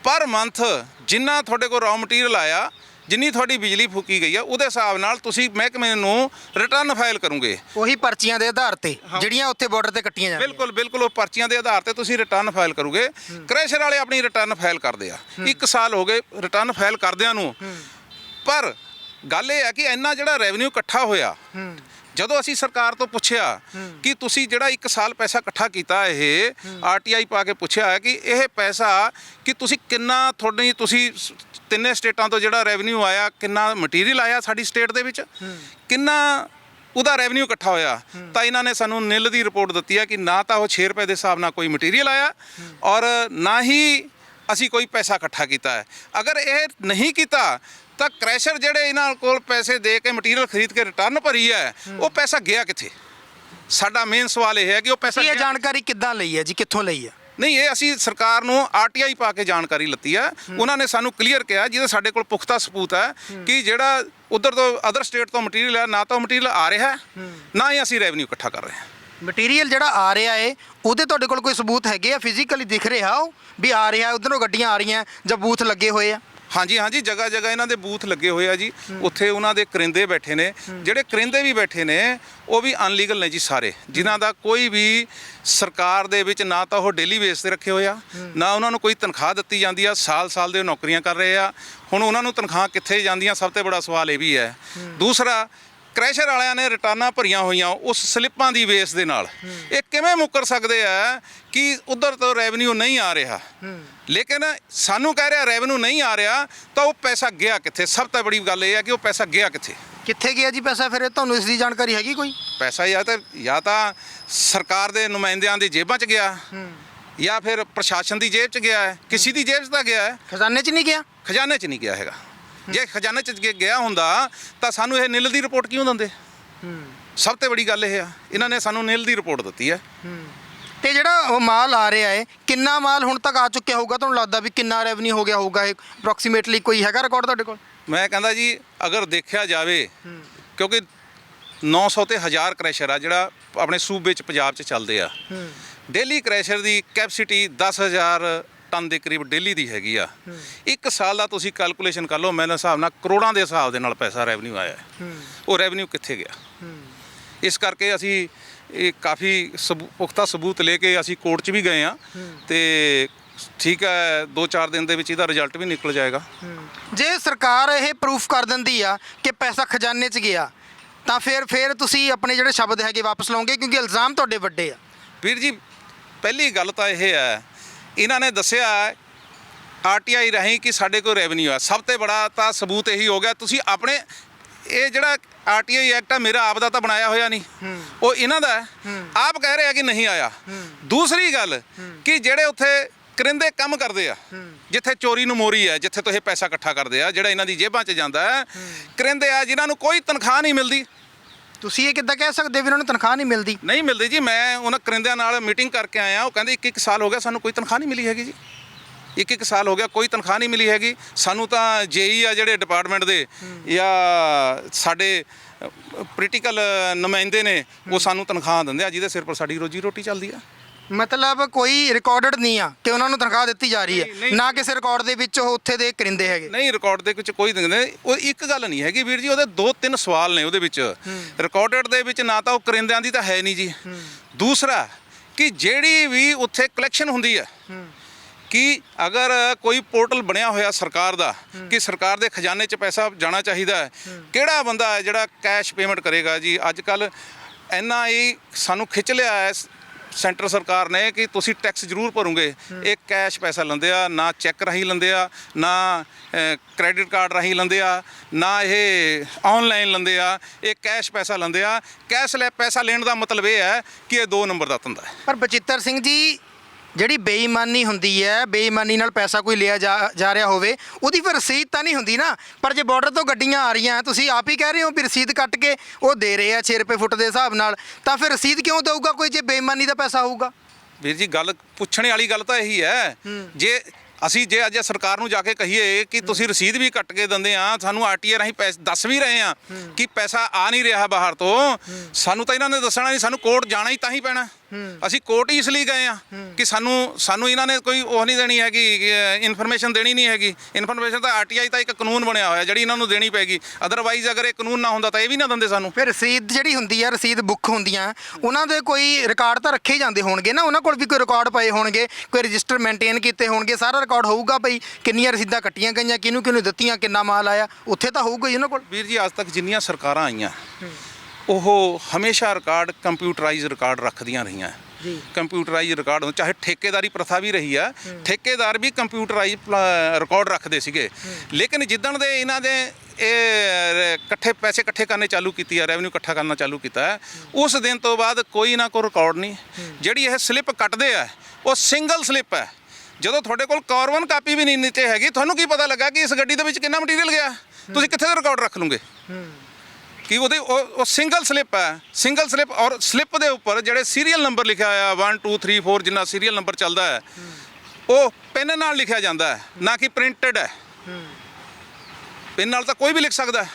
ਪਰ ਮੰਥ ਜਿੰਨਾ ਤੁਹਾਡੇ ਕੋਲ ਰॉ ਮਟੀਰੀਅਲ ਆਇਆ, ਜਿੰਨੀ ਤੁਹਾਡੀ ਬਿਜਲੀ ਫੂਕੀ ਗਈ ਆ, ਉਹਦੇ ਹਿਸਾਬ ਨਾਲ ਤੁਸੀਂ ਮਹਿਕਮੇ ਨੂੰ ਰਿਟਰਨ ਫਾਈਲ ਕਰੋਗੇ। ਉਹੀ ਪਰਚੀਆਂ ਦੇ ਆਧਾਰ ਤੇ ਜਿਹੜੀਆਂ ਉੱਥੇ ਬਾਰਡਰ ਤੇ ਕੱਟੀਆਂ ਜਾਂਦੀਆਂ। ਬਿਲਕੁਲ ਉਹ ਪਰਚੀਆਂ ਦੇ ਆਧਾਰ ਤੇ ਤੁਸੀਂ ਰਿਟਰਨ ਫਾਈਲ ਕਰੋਗੇ। ਕ੍ਰੈਸ਼ਰ ਵਾਲੇ ਆਪਣੀ ਰਿਟਰਨ ਫਾਈਲ ਕਰਦੇ ਆ, 1 ਸਾਲ ਹੋ ਗਏ ਰਿਟਰਨ ਫਾਈਲ ਕਰਦਿਆਂ ਨੂੰ। ਪਰ ਗੱਲ ਇਹ ਹੈ ਕਿ ਇੰਨਾ ਜਿਹੜਾ ਰੈਵਨਿਊ ਇਕੱਠਾ ਹੋਇਆ, ਜਦੋਂ ਅਸੀਂ ਸਰਕਾਰ ਤੋਂ ਪੁੱਛਿਆ ਕਿ ਤੁਸੀਂ ਜਿਹੜਾ 1 ਸਾਲ ਪੈਸਾ ਇਕੱਠਾ ਕੀਤਾ, ਇਹ RTI ਪਾ ਕੇ ਪੁੱਛਿਆ ਹੈ ਕਿ ਇਹ ਪੈਸਾ ਕਿ ਤੁਸੀਂ ਕਿੰਨਾ ਤੁਸੀਂ ਤਿੰਨੇ ਸਟੇਟਾਂ ਤੋਂ ਜਿਹੜਾ ਰੈਵਨਿਊ ਆਇਆ, ਕਿੰਨਾ ਮਟੀਰੀਅਲ ਆਇਆ ਸਾਡੀ ਸਟੇਟ ਦੇ ਵਿੱਚ, ਕਿੰਨਾ ਉਹਦਾ ਰੈਵਨਿਊ ਇਕੱਠਾ ਹੋਇਆ, ਤਾਂ ਇਹਨਾਂ ਨੇ ਸਾਨੂੰ ਨਿਲ ਦੀ ਰਿਪੋਰਟ ਦਿੱਤੀ ਹੈ ਕਿ ਨਾ ਤਾਂ ਉਹ 6 ਰੁਪਏ ਦੇ ਹਿਸਾਬ ਨਾਲ ਕੋਈ ਮਟੀਰੀਅਲ ਆਇਆ ਔਰ ਨਾ ਹੀ ਅਸੀਂ ਕੋਈ ਪੈਸਾ ਇਕੱਠਾ ਕੀਤਾ ਹੈ। ਅਗਰ ਇਹ ਨਹੀਂ ਕੀਤਾ ਤਾਂ ਕ੍ਰੈਸ਼ਰ ਜਿਹੜੇ ਇਹਨਾਂ ਕੋਲ ਪੈਸੇ ਦੇ ਕੇ ਮਟੀਰੀਅਲ ਖਰੀਦ ਕੇ ਰਿਟਰਨ ਭਰੀ ਹੈ, ਉਹ ਪੈਸਾ ਗਿਆ ਕਿੱਥੇ? ਸਾਡਾ ਮੇਨ ਸਵਾਲ ਇਹ ਹੈ ਕਿ ਉਹ ਪੈਸਾ ਇਹ ਜਾਣਕਾਰੀ ਕਿੱਦਾਂ ਲਈ ਹੈ ਜੀ, ਕਿੱਥੋਂ ਲਈ ਹੈ? ਨਹੀਂ, ਇਹ ਅਸੀਂ ਸਰਕਾਰ ਨੂੰ RTI ਪਾ ਕੇ ਜਾਣਕਾਰੀ ਲੱਤੀ ਹੈ। ਉਹਨਾਂ ਨੇ ਸਾਨੂੰ ਕਲੀਅਰ ਕਿਹਾ, ਜਿਹਦੇ ਸਾਡੇ ਕੋਲ ਪੁਖਤਾ ਸਬੂਤ ਹੈ ਕਿ ਜਿਹੜਾ ਉਧਰ ਤੋਂ ਅਦਰ ਸਟੇਟ ਤੋਂ ਮਟੀਰੀਅਲ ਹੈ, ਨਾ ਤਾਂ ਮਟੀਰੀਅਲ ਆ ਰਿਹਾ ਨਾ ਹੀ ਅਸੀਂ ਰੈਵਨਿਊ ਇਕੱਠਾ ਕਰ ਰਹੇ ਹਾਂ। ਮਟੀਰੀਅਲ ਜਿਹੜਾ ਆ ਰਿਹਾ ਏ ਉਹਦੇ ਤੁਹਾਡੇ ਕੋਲ ਕੋਈ ਸਬੂਤ ਹੈਗੇ ਆ? ਫਿਜ਼ੀਕਲੀ ਦਿਖ ਰਿਹਾ ਉਹ ਵੀ ਆ ਰਿਹਾ, ਉਧਰੋਂ ਗੱਡੀਆਂ ਆ ਰਹੀਆਂ ਜਾਂ ਬੂਥ ਲੱਗੇ ਹੋਏ ਆ? ਹਾਂਜੀ, ਜਗ੍ਹਾ ਇਹਨਾਂ ਦੇ ਬੂਥ ਲੱਗੇ ਹੋਏ ਆ ਜੀ। ਉੱਥੇ ਉਹਨਾਂ ਦੇ ਕਰਿੰਦੇ ਬੈਠੇ ਨੇ, ਜਿਹੜੇ ਕਰਿੰਦੇ ਵੀ ਬੈਠੇ ਨੇ ਉਹ ਵੀ ਅਨਲੀਗਲ ਨੇ ਜੀ ਸਾਰੇ, ਜਿਨ੍ਹਾਂ ਦਾ ਕੋਈ ਵੀ ਸਰਕਾਰ ਦੇ ਵਿੱਚ ਨਾ ਤਾਂ ਉਹ ਡੇਲੀ ਬੇਸ ਤੇ ਰੱਖੇ ਹੋਏ ਆ, ਨਾ ਉਹਨਾਂ ਨੂੰ ਕੋਈ ਤਨਖਾਹ ਦਿੱਤੀ ਜਾਂਦੀ ਆ। ਸਾਲ ਦੇ ਨੌਕਰੀਆਂ ਕਰ ਰਹੇ ਆ। ਹੁਣ ਉਹਨਾਂ ਨੂੰ ਤਨਖਾਹ ਕਿੱਥੇ ਜਾਂਦੀਆਂ, ਸਭ ਤੋਂ ਬੜਾ ਸਵਾਲ ਇਹ ਵੀ ਹੈ। ਦੂਸਰਾ, ਕ੍ਰੈਸ਼ਰ ਵਾਲਿਆਂ ਨੇ ਰਿਟਰਨਾਂ ਭਰੀਆਂ ਹੋਈਆਂ ਉਸ ਸਲਿੱਪਾਂ ਦੀ ਬੇਸ ਦੇ ਨਾਲ। ਇਹ ਕਿਵੇਂ ਮੁੱਕਰ ਸਕਦੇ ਆ ਕਿ ਉਧਰ ਤੋਂ ਰੈਵਨਿਊ ਨਹੀਂ ਆ ਰਿਹਾ, ਲੇਕਿਨ ਸਾਨੂੰ ਕਹਿ ਰਿਹਾ ਰੈਵਨਿਊ ਨਹੀਂ ਆ ਰਿਹਾ, ਤਾਂ ਉਹ ਪੈਸਾ ਗਿਆ ਕਿੱਥੇ? ਸਭ ਤੋਂ ਬੜੀ ਗੱਲ ਇਹ ਹੈ ਕਿ ਉਹ ਪੈਸਾ ਗਿਆ ਕਿੱਥੇ ਗਿਆ ਜੀ ਪੈਸਾ? ਫਿਰ ਤੁਹਾਨੂੰ ਇਸ ਦੀ ਜਾਣਕਾਰੀ ਹੈਗੀ ਕੋਈ? ਪੈਸਾ ਜਾਂ ਤਾਂ ਸਰਕਾਰ ਦੇ ਨੁਮਾਇੰਦਿਆਂ ਦੀ ਜੇਬਾਂ 'ਚ ਗਿਆ, ਜਾਂ ਫਿਰ ਪ੍ਰਸ਼ਾਸਨ ਦੀ ਜੇਬ 'ਚ ਗਿਆ ਹੈ, ਕਿਸੇ ਦੀ ਜੇਬ 'ਚ ਤਾਂ ਗਿਆ ਹੈ। ਖਜ਼ਾਨੇ 'ਚ ਨਹੀਂ ਗਿਆ? ਖਜ਼ਾਨੇ 'ਚ ਨਹੀਂ ਗਿਆ ਹੈਗਾ। ਜੇ ਖਜ਼ਾਨੇ 'ਚ ਗਿਆ ਹੁੰਦਾ ਤਾਂ ਸਾਨੂੰ ਇਹ ਨਿਲ ਦੀ ਰਿਪੋਰਟ ਕਿਉਂ ਦਿੰਦੇ? ਸਭ ਤੋਂ ਬੜੀ ਗੱਲ ਇਹ ਆ, ਇਹਨਾਂ ਨੇ ਸਾਨੂੰ ਨਿਲ ਦੀ ਰਿਪੋਰਟ ਦਿੱਤੀ ਹੈ। ਤੇ ਜਿਹੜਾ ਉਹ ਮਾਲ ਆ ਰਿਹਾ ਹੈ, ਕਿੰਨਾ ਮਾਲ ਹੁਣ ਤੱਕ ਆ ਚੁੱਕਿਆ ਹੋਊਗਾ ਤੁਹਾਨੂੰ ਲੱਗਦਾ ਵੀ ਕਿੰਨਾ ਰੈਵਨਿਊ ਹੋ ਗਿਆ ਹੋਊਗਾ ਇਹ ਅਪਰੋਕਸੀਮੇਟਲੀ? ਕੋਈ ਹੈਗਾ ਰਿਕਾਰਡ ਤੁਹਾਡੇ ਕੋਲ? ਮੈਂ ਕਹਿੰਦਾ ਜੀ, ਅਗਰ ਦੇਖਿਆ ਜਾਵੇ, ਕਿਉਂਕਿ 900 ਤੇ 1000 ਕ੍ਰੈਸ਼ਰ ਆ ਜਿਹੜਾ ਆਪਣੇ ਸੂਬੇ 'ਚ ਪੰਜਾਬ 'ਚ ਚੱਲਦੇ ਆ। ਡੇਲੀ ਕ੍ਰੈਸ਼ਰ ਦੀ ਕੈਪੈਸਿਟੀ 10,000 ਟਨ ਦੇ ਕਰੀਬ ਡੇਲੀ ਦੀ ਹੈਗੀ ਆ। 1 ਸਾਲ ਦਾ ਤੁਸੀਂ ਕੈਲਕੂਲੇਸ਼ਨ ਕਰ ਲਓ, ਮੇਰੇ ਹਿਸਾਬ ਨਾਲ ਕਰੋੜਾਂ ਦੇ ਹਿਸਾਬ ਦੇ ਨਾਲ ਪੈਸਾ ਰੈਵਨਿਊ ਆਇਆ ਹੈ। ਉਹ ਰੈਵਨਿਊ ਕਿੱਥੇ ਗਿਆ? ਇਸ ਕਰਕੇ ਅਸੀਂ ਇਹ ਕਾਫੀ ਪੁਖਤਾ ਸਬੂਤ ਲੈ ਕੇ ਅਸੀਂ ਕੋਰਟ 'ਚ ਵੀ ਗਏ ਆ, ਤੇ ਠੀਕ ਹੈ 2-4 ਦਿਨ ਦੇ ਵਿੱਚ ਇਹਦਾ ਰਿਜ਼ਲਟ ਵੀ ਨਿਕਲ ਜਾਏਗਾ। ਜੇ ਸਰਕਾਰ ਇਹ ਪ੍ਰੂਫ ਕਰ ਦਿੰਦੀ ਆ ਕਿ ਪੈਸਾ ਖਜ਼ਾਨੇ 'ਚ ਗਿਆ, ਤਾਂ ਫਿਰ ਤੁਸੀਂ ਆਪਣੇ ਜਿਹੜੇ ਸ਼ਬਦ ਹੈਗੇ ਵਾਪਸ ਲਓਗੇ? ਕਿਉਂਕਿ ਇਲਜ਼ਾਮ ਤੁਹਾਡੇ ਵੱਡੇ ਆ। ਵੀਰ ਜੀ, ਪਹਿਲੀ ਗੱਲ ਤਾਂ ਇਹ ਹੈ, ਇਹਨਾਂ ਨੇ ਦੱਸਿਆ RTI ਰਾਹੀਂ ਕਿ ਸਾਡੇ ਕੋਲ ਰੈਵਨਿਊ ਆ। ਸਭ ਤੋਂ ਬੜਾ ਤਾਂ ਸਬੂਤ ਇਹੀ ਹੋ ਗਿਆ, ਤੁਸੀਂ ਆਪਣੇ ਇਹ ਜਿਹੜਾ ਆਰਟੀਆਈ ਐਕਟ ਆ, ਮੇਰਾ ਆਪ ਦਾ ਤਾਂ ਬਣਾਇਆ ਹੋਇਆ ਨਹੀਂ, ਉਹ ਇਹਨਾਂ ਦਾ ਹੈ। ਆਪ ਕਹਿ ਰਹੇ ਆ ਕਿ ਨਹੀਂ ਆਇਆ। ਦੂਸਰੀ ਗੱਲ ਕਿ ਜਿਹੜੇ ਉੱਥੇ ਕਰਿੰਦੇ ਕੰਮ ਕਰਦੇ ਆ, ਜਿੱਥੇ ਚੋਰੀ ਨੂੰ ਮੋਰੀ ਹੈ, ਜਿੱਥੇ ਤੋਂ ਇਹ ਪੈਸਾ ਇਕੱਠਾ ਕਰਦੇ ਆ, ਜਿਹੜਾ ਇਹਨਾਂ ਦੀ ਜੇਬਾਂ 'ਚ ਜਾਂਦਾ ਹੈ, ਕਰਿੰਦੇ ਆ ਜਿਨ੍ਹਾਂ ਨੂੰ ਕੋਈ ਤਨਖਾਹ ਨਹੀਂ ਮਿਲਦੀ। ਤੁਸੀਂ ਇਹ ਕਿੱਦਾਂ ਕਹਿ ਸਕਦੇ ਵੀ ਉਹਨਾਂ ਨੂੰ ਤਨਖਾਹ ਨਹੀਂ ਮਿਲਦੀ? ਨਹੀਂ ਮਿਲਦੀ ਜੀ। ਮੈਂ ਉਹਨਾਂ ਕਰਿੰਦਿਆਂ ਨਾਲ ਮੀਟਿੰਗ ਕਰਕੇ ਆਇਆ, ਉਹ ਕਹਿੰਦੇ 1 ਸਾਲ ਹੋ ਗਿਆ ਸਾਨੂੰ ਕੋਈ ਤਨਖਾਹ ਨਹੀਂ ਮਿਲੀ ਹੈਗੀ ਜੀ। 1 ਸਾਲ ਹੋ ਗਿਆ ਕੋਈ ਤਨਖਾਹ ਨਹੀਂ ਮਿਲੀ ਹੈਗੀ ਸਾਨੂੰ। ਤਾਂ ਜੇਈ ਆ ਜਿਹੜੇ ਡਿਪਾਰਟਮੈਂਟ ਦੇ ਜਾਂ ਸਾਡੇ ਪੋਲੀਟੀਕਲ ਨੁਮਾਇੰਦੇ ਨੇ, ਉਹ ਸਾਨੂੰ ਤਨਖਾਹ ਦਿੰਦੇ ਆ, ਜਿਹਦੇ ਸਿਰ ਪਰ ਸਾਡੀ ਰੋਜੀ ਰੋਟੀ ਚੱਲਦੀ ਆ। ਮਤਲਬ ਕੋਈ ਰਿਕਾਰਡਡ ਨਹੀਂ ਆ ਕਿ ਉਹਨਾਂ ਨੂੰ ਤਨਖਾਹ ਦਿੱਤੀ ਜਾ ਰਹੀ ਹੈ, ਨਹੀਂ। ਨਾ ਕਿਸੇ ਰਿਕਾਰਡ ਦੇ ਵਿੱਚ ਉਹ ਉੱਥੇ ਦੇ ਕਰਿੰਦੇ ਹੈਗੇ? ਨਹੀਂ, ਰਿਕਾਰਡ ਦੇ ਵਿੱਚ ਕੋਈ ਦਿੰਦੇ। ਉਹ ਇੱਕ ਗੱਲ ਨਹੀਂ ਹੈਗੀ ਵੀਰ ਜੀ, ਉਹਦੇ 2-3 ਸਵਾਲ ਨੇ ਉਹਦੇ ਵਿੱਚ। ਰਿਕਾਰਡਡ ਦੇ ਵਿੱਚ ਨਾ ਤਾਂ ਉਹ ਕਰਿੰਦਿਆਂ ਦੀ ਤਾਂ ਹੈ ਨਹੀਂ ਜੀ। ਦੂਸਰਾ ਕਿ ਜਿਹੜੀ ਵੀ ਉੱਥੇ ਕਲੈਕਸ਼ਨ ਹੁੰਦੀ ਹੈ, ਕਿ ਅਗਰ ਕੋਈ ਪੋਰਟਲ ਬਣਿਆ ਹੋਇਆ ਸਰਕਾਰ ਦਾ ਕਿ ਸਰਕਾਰ ਦੇ ਖਜ਼ਾਨੇ 'ਚ ਪੈਸਾ ਜਾਣਾ ਚਾਹੀਦਾ ਹੈ, ਕਿਹੜਾ ਬੰਦਾ ਹੈ ਜਿਹੜਾ ਕੈਸ਼ ਪੇਮੈਂਟ ਕਰੇਗਾ ਜੀ? ਅੱਜ ਕੱਲ੍ਹ ਇੰਨਾ ਹੀ ਸਾਨੂੰ ਖਿੱਚ ਲਿਆ ਹੈ ਸੈਂਟਰ ਸਰਕਾਰ ਨੇ ਕਿ ਤੁਸੀਂ ਟੈਕਸ ਜ਼ਰੂਰ ਭਰੋਗੇ। ਇਹ ਕੈਸ਼ ਪੈਸਾ ਲੈਂਦੇ ਆ, ਨਾ ਚੈੱਕ ਰਾਹੀਂ ਲੈਂਦੇ ਆ, ਨਾ ਕ੍ਰੈਡਿਟ ਕਾਰਡ ਰਾਹੀਂ ਲੈਂਦੇ ਆ, ਨਾ ਇਹ ਆਨਲਾਈਨ ਲੈਂਦੇ ਆ, ਇਹ ਕੈਸ਼ ਪੈਸਾ ਲੈਂਦੇ ਆ। ਕੈਸ਼ ਪੈਸਾ ਲੈਣ ਦਾ ਮਤਲਬ ਇਹ ਹੈ ਕਿ ਇਹ 2 ਨੰਬਰ ਦਾ ਧੰਦਾ ਹੈ। ਪਰ ਬਚਿੱਤਰ ਸਿੰਘ ਜੀ, ਜਿਹੜੀ ਬੇਈਮਾਨੀ ਹੁੰਦੀ ਹੈ, ਬੇਈਮਾਨੀ ਨਾਲ ਪੈਸਾ ਕੋਈ ਲਿਆ ਜਾ ਰਿਹਾ ਹੋਵੇ, ਉਹਦੀ ਫਿਰ ਰਸੀਦ ਤਾਂ ਨਹੀਂ ਹੁੰਦੀ ਨਾ। ਪਰ ਜੇ ਬਾਰਡਰ ਤੋਂ ਗੱਡੀਆਂ ਆ ਰਹੀਆਂ, ਤੁਸੀਂ ਆਪ ਹੀ ਕਹਿ ਰਹੇ ਹੋ ਵੀ ਰਸੀਦ ਕੱਟ ਕੇ ਉਹ ਦੇ ਰਹੇ ਆ 6 ਰੁਪਏ ਫੁੱਟ ਦੇ ਹਿਸਾਬ ਨਾਲ, ਤਾਂ ਫਿਰ ਰਸੀਦ ਕਿਉਂ ਦੇਊਗਾ ਕੋਈ ਜੇ ਬੇਈਮਾਨੀ ਦਾ ਪੈਸਾ ਹੋਊਗਾ? ਵੀਰ ਜੀ, ਗੱਲ ਪੁੱਛਣ ਵਾਲੀ ਗੱਲ ਤਾਂ ਇਹੀ ਹੈ। ਜੇ ਅਸੀਂ ਜੇ ਅੱਜ ਸਰਕਾਰ ਨੂੰ ਜਾ ਕੇ ਕਹੀਏ ਕਿ ਤੁਸੀਂ ਰਸੀਦ ਵੀ ਕੱਟ ਕੇ ਦਿੰਦੇ ਆ, ਸਾਨੂੰ ਆਰਟੀਆਈ ਰਾਹੀਂ ਪੈਸੇ ਦੱਸ ਵੀ ਰਹੇ ਆ ਕਿ ਪੈਸਾ ਆ ਨਹੀਂ ਰਿਹਾ ਬਾਹਰ ਤੋਂ, ਸਾਨੂੰ ਤਾਂ ਇਹਨਾਂ ਨੇ ਦੱਸਣਾ ਨਹੀਂ, ਸਾਨੂੰ ਕੋਰਟ ਜਾਣਾ ਹੀ ਤਾਂ ਹੀ ਪੈਣਾ। ਅਸੀਂ ਕੋਰਟ ਹੀ ਇਸ ਲਈ ਗਏ ਆ ਕਿ ਸਾਨੂੰ ਇਹਨਾਂ ਨੇ ਕੋਈ ਉਹ ਨਹੀਂ ਦੇਣੀ ਹੈਗੀ, ਇਨਫੋਰਮੇਸ਼ਨ ਦੇਣੀ ਨਹੀਂ ਹੈਗੀ। ਇਨਫੋਰਮੇਸ਼ਨ ਤਾਂ ਆਰਟੀਆਈ ਤਾਂ ਇੱਕ ਕਾਨੂੰਨ ਬਣਿਆ ਹੋਇਆ ਜਿਹੜੀ ਇਹਨਾਂ ਨੂੰ ਦੇਣੀ ਪੈਗੀ। ਅਦਰਵਾਈਜ਼ ਅਗਰ ਇਹ ਕਾਨੂੰਨ ਨਾ ਹੁੰਦਾ ਤਾਂ ਇਹ ਵੀ ਨਾ ਦਿੰਦੇ ਸਾਨੂੰ। ਫਿਰ ਰਸੀਦ ਜਿਹੜੀ ਹੁੰਦੀ ਆ, ਰਸੀਦ ਬੁੱਕ ਹੁੰਦੀਆਂ, ਉਹਨਾਂ ਦੇ ਕੋਈ ਰਿਕਾਰਡ ਤਾਂ ਰੱਖੇ ਜਾਂਦੇ ਹੋਣਗੇ ਨਾ, ਉਹਨਾਂ ਕੋਲ ਵੀ ਕੋਈ ਰਿਕਾਰਡ ਪਏ ਹੋਣਗੇ, ਕੋਈ ਰਜਿਸਟਰ ਮੇਨਟੇਨ ਕੀਤੇ ਹੋਣਗੇ, ਸਾਰਾ ਰਿਕਾਰਡ ਹੋਊਗਾ ਬਈ ਕਿੰਨੀਆਂ ਰਸੀਦਾਂ ਕੱਟੀਆਂ ਗਈਆਂ, ਕਿਹਨੂੰ ਕਿਹਨੂੰ ਦਿੱਤੀਆਂ, ਕਿੰਨਾ ਮਾਲ ਆਇਆ, ਉੱਥੇ ਤਾਂ ਹੋਊਗਾ ਹੀ ਉਹਨਾਂ ਕੋਲ। ਵੀਰ ਜੀ, ਅੱਜ ਤੱਕ ਜਿੰਨੀਆਂ ਸਰਕਾਰਾਂ ਆਈਆਂ ਉਹ ਹਮੇਸ਼ਾ ਰਿਕਾਰਡ ਕੰਪਿਊਟਰਾਈਜ਼ ਰਿਕਾਰਡ ਰੱਖਦੀਆਂ ਰਹੀਆਂ। ਕੰਪਿਊਟਰਾਈਜ਼ ਰਿਕਾਰਡ, ਚਾਹੇ ਠੇਕੇਦਾਰੀ ਪ੍ਰਥਾ ਵੀ ਰਹੀ ਆ, ਠੇਕੇਦਾਰ ਵੀ ਕੰਪਿਊਟਰਾਈਜ਼ ਰਿਕਾਰਡ ਰੱਖਦੇ ਸੀਗੇ। ਲੇਕਿਨ ਜਿੱਦਣ ਦੇ ਇਹਨਾਂ ਦੇ ਇਹ ਪੈਸੇ ਇਕੱਠੇ ਕਰਨੇ ਚਾਲੂ ਕੀਤੀ ਆ, ਰੈਵਨਿਊ ਇਕੱਠਾ ਕਰਨਾ ਚਾਲੂ ਕੀਤਾ ਹੈ, ਉਸ ਦਿਨ ਤੋਂ ਬਾਅਦ ਕੋਈ ਨਾ ਕੋਈ ਰਿਕਾਰਡ ਨਹੀਂ। ਜਿਹੜੀ ਇਹ ਸਲਿੱਪ ਕੱਟਦੇ ਆ ਉਹ ਸਿੰਗਲ ਸਲਿੱਪ ਹੈ। ਜਦੋਂ ਤੁਹਾਡੇ ਕੋਲ ਕਾਰਬਨ ਕਾਪੀ ਵੀ ਨਹੀਂ ਨੀਚੇ ਹੈਗੀ, ਤੁਹਾਨੂੰ ਕੀ ਪਤਾ ਲੱਗਾ ਕਿ ਇਸ ਗੱਡੀ ਦੇ ਵਿੱਚ ਕਿੰਨਾ ਮਟੀਰੀਅਲ ਗਿਆ? ਤੁਸੀਂ ਕਿੱਥੇ ਦਾ ਰਿਕਾਰਡ ਰੱਖ ਲੂਗੇ? ਕਿ ਉਹਦੇ ਉਹ ਸਿੰਗਲ ਸਲਿੱਪ ਹੈ। ਸਿੰਗਲ ਸਲਿੱਪ, ਔਰ ਸਲਿੱਪ ਦੇ ਉੱਪਰ ਜਿਹੜੇ ਸੀਰੀਅਲ ਨੰਬਰ ਲਿਖਿਆ ਹੋਇਆ 1 2 3 4 ਜਿੰਨਾ ਸੀਰੀਅਲ ਨੰਬਰ ਚੱਲਦਾ ਹੈ, ਉਹ ਪੈਨ ਨਾਲ ਲਿਖਿਆ ਜਾਂਦਾ ਹੈ, ਨਾ ਕਿ ਪ੍ਰਿੰਟਡ ਹੈ। ਪੈਨ ਨਾਲ ਤਾਂ ਕੋਈ ਵੀ ਲਿਖ ਸਕਦਾ ਹੈ।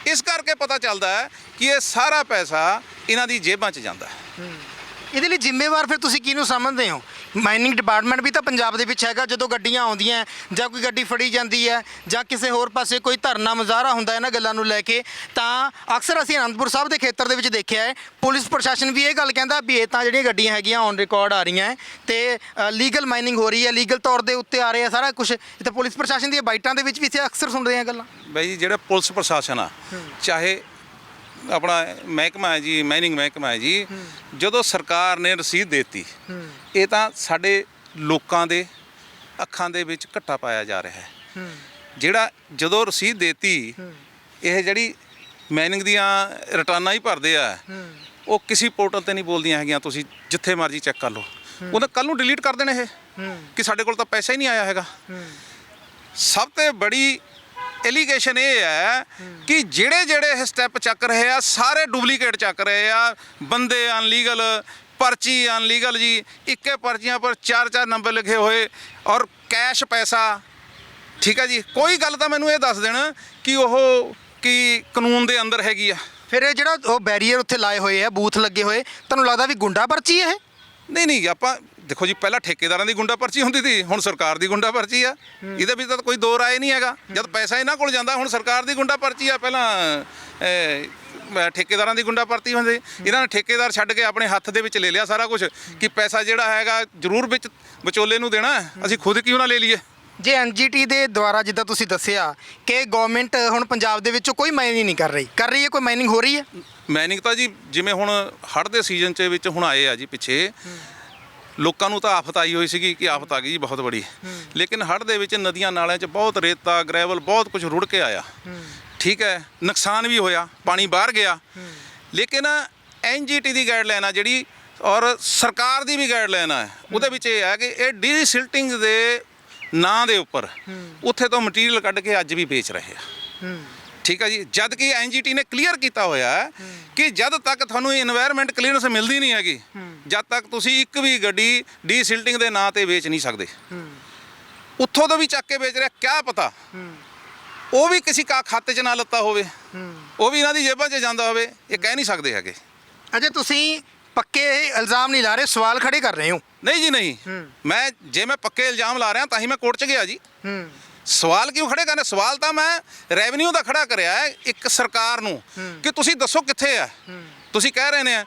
ਇਸ ਕਰਕੇ ਪਤਾ ਚੱਲਦਾ ਹੈ ਕਿ ਇਹ ਸਾਰਾ ਪੈਸਾ ਇਹਨਾਂ ਦੀ ਜੇਬਾਂ 'ਚ ਜਾਂਦਾ ਹੈ। ਇਹਦੇ ਲਈ ਜ਼ਿੰਮੇਵਾਰ ਫਿਰ ਤੁਸੀਂ ਕਿਹਨੂੰ ਸਮਝਦੇ ਹੋ? ਮਾਈਨਿੰਗ ਡਿਪਾਰਟਮੈਂਟ ਵੀ ਤਾਂ ਪੰਜਾਬ ਦੇ ਵਿੱਚ ਹੈਗਾ। ਜਦੋਂ ਗੱਡੀਆਂ ਆਉਂਦੀਆਂ ਜਾਂ ਕੋਈ ਗੱਡੀ ਫੜੀ ਜਾਂਦੀ ਹੈ ਜਾਂ ਕਿਸੇ ਹੋਰ ਪਾਸੇ ਕੋਈ ਧਰਨਾ ਮੁਜ਼ਾਹਰਾ ਹੁੰਦਾ ਇਹਨਾਂ ਗੱਲਾਂ ਨੂੰ ਲੈ ਕੇ, ਤਾਂ ਅਕਸਰ ਅਸੀਂ ਅਨੰਦਪੁਰ ਸਾਹਿਬ ਦੇ ਖੇਤਰ ਦੇ ਵਿੱਚ ਦੇਖਿਆ ਹੈ, ਪੁਲਿਸ ਪ੍ਰਸ਼ਾਸਨ ਵੀ ਇਹ ਗੱਲ ਕਹਿੰਦਾ ਵੀ ਇਹ ਤਾਂ ਜਿਹੜੀਆਂ ਗੱਡੀਆਂ ਹੈਗੀਆਂ ਔਨ ਰਿਕਾਰਡ ਆ ਰਹੀਆਂ ਹੈ ਤੇ ਲੀਗਲ ਮਾਈਨਿੰਗ ਹੋ ਰਹੀ ਹੈ, ਲੀਗਲ ਤੌਰ ਦੇ ਉੱਤੇ ਆ ਰਿਹਾ ਸਾਰਾ ਕੁਝ। ਇੱਥੇ ਪੁਲਿਸ ਪ੍ਰਸ਼ਾਸਨ ਦੀਆਂ ਬਾਈਟਾਂ ਦੇ ਵਿੱਚ ਵੀ ਇੱਥੇ ਅਕਸਰ ਸੁਣ ਰਹੇ ਹਾਂ ਗੱਲਾਂ। ਬਾਈ ਜੀ, ਜਿਹੜਾ ਪੁਲਿਸ ਪ੍ਰਸ਼ਾਸਨ ਆ, ਚਾਹੇ ਆਪਣਾ ਮਹਿਕਮਾ ਹੈ ਜੀ, ਮਾਈਨਿੰਗ ਮਹਿਕਮਾ ਹੈ ਜੀ, ਜਦੋਂ ਸਰਕਾਰ ਨੇ ਰਸੀਦ ਦੇਤੀ, ਇਹ ਤਾਂ ਸਾਡੇ ਲੋਕਾਂ ਦੇ ਅੱਖਾਂ ਦੇ ਵਿੱਚ ਘੱਟਾ ਪਾਇਆ ਜਾ ਰਿਹਾ ਹੈ। ਜਿਹੜਾ ਜਦੋਂ ਰਸੀਦ ਦੇਤੀ, ਇਹ ਜਿਹੜੀ ਮਾਈਨਿੰਗ ਦੀਆਂ ਰਿਟਰਨਾਂ ਹੀ ਭਰਦੇ ਆ, ਉਹ ਕਿਸੇ ਪੋਰਟਲ ਤੇ ਨਹੀਂ ਬੋਲਦੀਆਂ ਹੈਗੀਆਂ, ਤੁਸੀਂ ਜਿੱਥੇ ਮਰਜ਼ੀ ਚੈੱਕ ਕਰ ਲਓ। ਉਹਦਾ ਕੱਲ ਨੂੰ ਡਿਲੀਟ ਕਰ ਦੇਣੇ ਇਹ ਕਿ ਸਾਡੇ ਕੋਲ ਤਾਂ ਪੈਸਾ ਹੀ ਨਹੀਂ ਆਇਆ ਹੈਗਾ। ਸਭ ਤੋਂ ਬੜੀ ਐਲੀਗੇਸ਼ਨ ਇਹ ਹੈ ਕਿ ਜਿਹੜੇ ਇਹ ਸਟੈਪ ਚੱਕ ਰਹੇ ਆ, ਸਾਰੇ ਡੁਪਲੀਕੇਟ ਚੱਕ ਰਹੇ ਆ। ਬੰਦੇ ਅਨਲੀਗਲ, ਪਰਚੀ ਅਨਲੀਗਲ ਜੀ, ਇੱਕੇ ਪਰਚੀਆਂ ਪਰ 4-4 ਨੰਬਰ ਲਿਖੇ ਹੋਏ, ਔਰ ਕੈਸ਼ ਪੈਸਾ। ਠੀਕ ਹੈ ਜੀ, ਕੋਈ ਗੱਲ ਤਾਂ ਮੈਨੂੰ ਇਹ ਦੱਸ ਦੇਣ ਕਿ ਉਹ ਕੀ ਕਾਨੂੰਨ ਦੇ ਅੰਦਰ ਹੈਗੀ ਆ। ਫਿਰ ਇਹ ਜਿਹੜਾ ਉਹ ਬੈਰੀਅਰ ਉੱਥੇ ਲਾਏ ਹੋਏ ਆ, ਬੂਥ ਲੱਗੇ ਹੋਏ, ਤੁਹਾਨੂੰ ਲੱਗਦਾ ਵੀ ਗੁੰਡਾ ਪਰਚੀ ਇਹ? ਨਹੀਂ, ਆਪਾਂ ਦੇਖੋ ਜੀ, ਪਹਿਲਾਂ ਠੇਕੇਦਾਰਾਂ ਦੀ ਗੁੰਡਾ ਪਰਚੀ ਹੁੰਦੀ ਸੀ, ਹੁਣ ਸਰਕਾਰ ਦੀ ਗੁੰਡਾ ਪਰਚੀ ਆ। ਇਹਦੇ ਵਿੱਚ ਤਾਂ ਕੋਈ ਦੋ ਰਾਏ ਨਹੀਂ ਹੈਗਾ। ਜਦ ਪੈਸਾ ਇਹਨਾਂ ਕੋਲ ਜਾਂਦਾ, ਹੁਣ ਸਰਕਾਰ ਦੀ ਗੁੰਡਾ ਪਰਚੀ ਆ। ਪਹਿਲਾਂ ਠੇਕੇਦਾਰਾਂ ਦੀ ਗੁੰਡਾ ਪਰਚੀ ਹੁੰਦੀ। ਇਹਨਾਂ ਨੇ ਠੇਕੇਦਾਰ ਛੱਡ ਕੇ ਆਪਣੇ ਹੱਥ ਦੇ ਵਿੱਚ ਲੈ ਲਿਆ ਸਾਰਾ ਕੁਝ ਕਿ ਪੈਸਾ ਜਿਹੜਾ ਹੈਗਾ ਜ਼ਰੂਰ ਵਿੱਚ ਵਿਚੋਲੇ ਨੂੰ ਦੇਣਾ, ਅਸੀਂ ਖੁਦ ਕਿਉਂ ਨਾ ਲੈ ਲਈਏ। ਜੇ ਐਨਜੀਟੀ ਦੇ ਦੁਆਰਾ ਜਿੱਦਾਂ ਤੁਸੀਂ ਦੱਸਿਆ ਕਿ ਗਵਰਨਮੈਂਟ ਹੁਣ ਪੰਜਾਬ ਦੇ ਵਿੱਚੋਂ ਕੋਈ ਮਾਈਨਿੰਗ ਨਹੀਂ ਕਰ ਰਹੀ ਹੈ, ਕੋਈ ਮਾਈਨਿੰਗ ਹੋ ਰਹੀ ਹੈ? ਮਾਈਨਿੰਗ ਤਾਂ ਜੀ ਜਿਵੇਂ ਹੁਣ ਹੜ੍ਹ ਦੇ ਸੀਜ਼ਨ 'ਚ ਵਿੱਚ ਹੁਣ ਆਏ ਆ ਜੀ ਪਿੱਛੇ, ਲੋਕਾਂ ਨੂੰ ਤਾਂ ਆਫਤ ਆਈ ਹੋਈ ਸੀਗੀ ਕਿ ਆਫਤ ਆ ਗਈ ਜੀ ਬਹੁਤ ਬੜੀ। ਲੇਕਿਨ ਹੜ੍ਹ ਦੇ ਵਿੱਚ ਨਦੀਆਂ ਨਾਲਿਆਂ 'ਚ ਬਹੁਤ ਰੇਤਾ, ਗ੍ਰੈਵਲ, ਬਹੁਤ ਕੁਝ ਰੁੜ ਕੇ ਆਇਆ। ਠੀਕ ਹੈ, ਨੁਕਸਾਨ ਵੀ ਹੋਇਆ, ਪਾਣੀ ਬਾਹਰ ਗਿਆ। ਲੇਕਿਨ NGT ਦੀ ਗਾਈਡਲਾਈਨ ਆ ਜਿਹੜੀ, ਔਰ ਸਰਕਾਰ ਦੀ ਵੀ ਗਾਈਡਲਾਈਨ ਆ, ਉਹਦੇ ਵਿੱਚ ਇਹ ਹੈ ਕਿ ਇਹ ਡੀਸਿਲਟਿੰਗ ਦੇ ਨਾਂ ਦੇ ਉੱਪਰ ਉੱਥੇ ਤੋਂ ਮਟੀਰੀਅਲ ਕੱਢ ਕੇ ਅੱਜ ਵੀ ਵੇਚ ਰਹੇ ਆ। ਠੀਕ ਹੈ ਜੀ, ਜਦ ਕਿ NGT ਨੇ ਕਲੀਅਰ ਕੀਤਾ ਹੋਇਆ ਹੈ ਕਿ ਜਦ ਤੱਕ ਤੁਹਾਨੂੰ এনवायरमेंट ਕਲੀਅਰੈਂਸ ਮਿਲਦੀ ਨਹੀਂ ਹੈਗੀ, ਜਦ ਤੱਕ ਤੁਸੀਂ ਇੱਕ ਵੀ ਗੱਡੀ ਡੀਸਿਲਟਿੰਗ ਦੇ ਨਾਂ ਤੇ ਵੇਚ ਨਹੀਂ ਸਕਦੇ। ਉੱਥੋਂ ਤੋਂ ਵੀ ਚੱਕ ਕੇ ਵੇਚ ਰਿਹਾ, ਕਿਆ ਪਤਾ ਉਹ ਵੀ ਕਿਸੇ ਖਾਤੇ 'ਚ ਨਾ ਲੱਤਾ ਹੋਵੇ, ਉਹ ਵੀ ਇਹਨਾਂ ਦੀ ਜੇਬਾਂ 'ਚ ਜਾਂਦਾ ਹੋਵੇ, ਇਹ ਕਹਿ ਨਹੀਂ ਸਕਦੇ ਹੈਗੇ। ਅਜੇ ਤੁਸੀਂ ਪੱਕੇ ਇਲਜ਼ਾਮ ਨਹੀਂ ਲਾ ਰਹੇ, ਸਵਾਲ ਖੜੇ ਕਰ ਰਹੇ ਹੋ। ਨਹੀਂ ਜੀ ਨਹੀਂ, ਜੇ ਮੈਂ ਪੱਕੇ ਇਲਜ਼ਾਮ ਲਾ ਰਿਹਾ ਤਾਂ ਹੀ ਮੈਂ ਕੋਰਟ 'ਚ ਗਿਆ ਜੀ। ਸਵਾਲ ਕਿਉਂ ਖੜੇ ਕਰਨੇ? ਸਵਾਲ ਤਾਂ ਮੈਂ ਰੈਵਨਿਊ ਦਾ ਖੜਾ ਕਰਿਆ ਹੈ ਇੱਕ ਸਰਕਾਰ ਨੂੰ ਕਿ ਤੁਸੀਂ ਦੱਸੋ ਕਿੱਥੇ ਆ। ਤੁਸੀਂ ਕਹਿ ਰਹੇ ਨੇ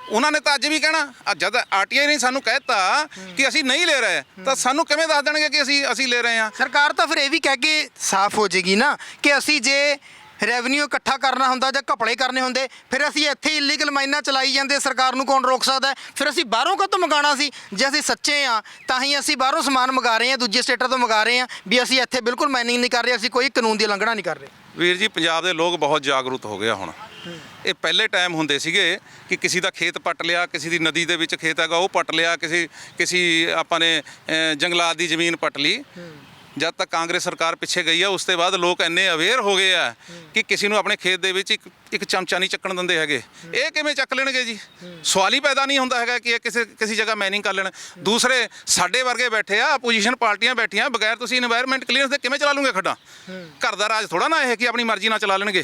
ਉਹਨਾਂ ਨੇ ਤਾਂ ਅੱਜ ਵੀ ਕਹਿਣਾ, ਜਦ RTI ਨੇ ਸਾਨੂੰ ਕਹਿਤਾ ਕਿ ਅਸੀਂ ਨਹੀਂ ਲੈ ਰਹੇ ਤਾਂ ਸਾਨੂੰ ਕਿਵੇਂ ਦੱਸ ਦੇਣਗੇ ਕਿ ਅਸੀਂ ਲੈ ਰਹੇ ਹਾਂ? ਸਰਕਾਰ ਤਾਂ ਫਿਰ ਇਹ ਵੀ ਕਹਿ ਕੇ ਸਾਫ਼ ਹੋ ਜਾਏਗੀ ਨਾ ਕਿ ਅਸੀਂ ਜੇ ਰੈਵਨਿਊ ਇਕੱਠਾ ਕਰਨਾ ਹੁੰਦਾ ਜਾਂ ਘਪਲੇ ਕਰਨੇ ਹੁੰਦੇ ਫਿਰ ਅਸੀਂ ਇੱਥੇ ਇਲੀਗਲ ਮਾਈਨਾਂ ਚਲਾਈ ਜਾਂਦੇ, ਸਰਕਾਰ ਨੂੰ ਕੌਣ ਰੋਕ ਸਕਦਾ? ਫਿਰ ਅਸੀਂ ਬਾਹਰੋਂ ਕਦੋਂ ਮੰਗਾਉਣਾ ਸੀ? ਜੇ ਅਸੀਂ ਸੱਚੇ ਆ ਤਾਂ ਹੀ ਅਸੀਂ ਬਾਹਰੋਂ ਸਮਾਨ ਮੰਗਾ ਰਹੇ ਹਾਂ, ਦੂਜੇ ਸਟੇਟਾਂ ਤੋਂ ਮੰਗਾ ਰਹੇ ਹਾਂ ਵੀ ਅਸੀਂ ਇੱਥੇ ਬਿਲਕੁਲ ਮਾਈਨਿੰਗ ਨਹੀਂ ਕਰ ਰਹੇ, ਅਸੀਂ ਕੋਈ ਕਾਨੂੰਨ ਦੀ ਉਲੰਘਣਾ ਨਹੀਂ ਕਰ ਰਹੇ। ਵੀਰ ਜੀ, ਪੰਜਾਬ ਦੇ ਲੋਕ ਬਹੁਤ ਜਾਗਰੂਕ ਹੋ ਗਏ ਹੁਣ। ਇਹ ਪਹਿਲੇ ਟਾਈਮ ਹੁੰਦੇ ਸੀਗੇ ਕਿ ਕਿਸੇ ਦਾ ਖੇਤ ਪੱਟ ਲਿਆ, ਕਿਸੇ ਦੀ ਨਦੀ ਦੇ ਵਿੱਚ ਖੇਤ ਹੈਗਾ ਉਹ ਪੱਟ ਲਿਆ, ਕਿਸੇ ਆਪਾਂ ਨੇ ਜੰਗਲਾਤ ਦੀ ਜ਼ਮੀਨ ਪੱਟ ਲਈ। ਜਦ ਤੱਕ ਕਾਂਗਰਸ ਸਰਕਾਰ ਪਿੱਛੇ ਗਈ ਆ ਉਸ ਤੋਂ ਬਾਅਦ ਲੋਕ ਇੰਨੇ ਅਵੇਅਰ ਹੋ ਗਏ ਆ ਕਿ ਕਿਸੇ ਨੂੰ ਆਪਣੇ ਖੇਤ ਦੇ ਵਿੱਚ ਇੱਕ ਚਮਚਾ ਨਹੀਂ ਚੱਕਣ ਦਿੰਦੇ ਹੈਗੇ। ਇਹ ਕਿਵੇਂ ਚੱਕ ਲੈਣਗੇ ਜੀ? ਸਵਾਲ ਹੀ ਪੈਦਾ ਨਹੀਂ ਹੁੰਦਾ ਹੈਗਾ ਕਿ ਇਹ ਕਿਸੇ ਜਗ੍ਹਾ ਮਾਈਨਿੰਗ ਕਰ ਲੈਣ। ਦੂਸਰੇ ਸਾਡੇ ਵਰਗੇ ਬੈਠੇ ਆ, ਆਪੋਜੀਸ਼ਨ ਪਾਰਟੀਆਂ ਬੈਠੀਆਂ, ਬਗੈਰ ਤੁਸੀਂ এনवायरमेंट ਕਲੀਅਰੈਂਸ ਦੇ ਕਿਵੇਂ ਚਲਾ ਲੂਗੇ ਖੱਡਾਂ? ਘਰ ਦਾ ਰਾਜ ਥੋੜਾ ਨਾ ਇਹ ਕਿ ਆਪਣੀ ਮਰਜ਼ੀ ਨਾਲ ਚਲਾ ਲੈਣਗੇ।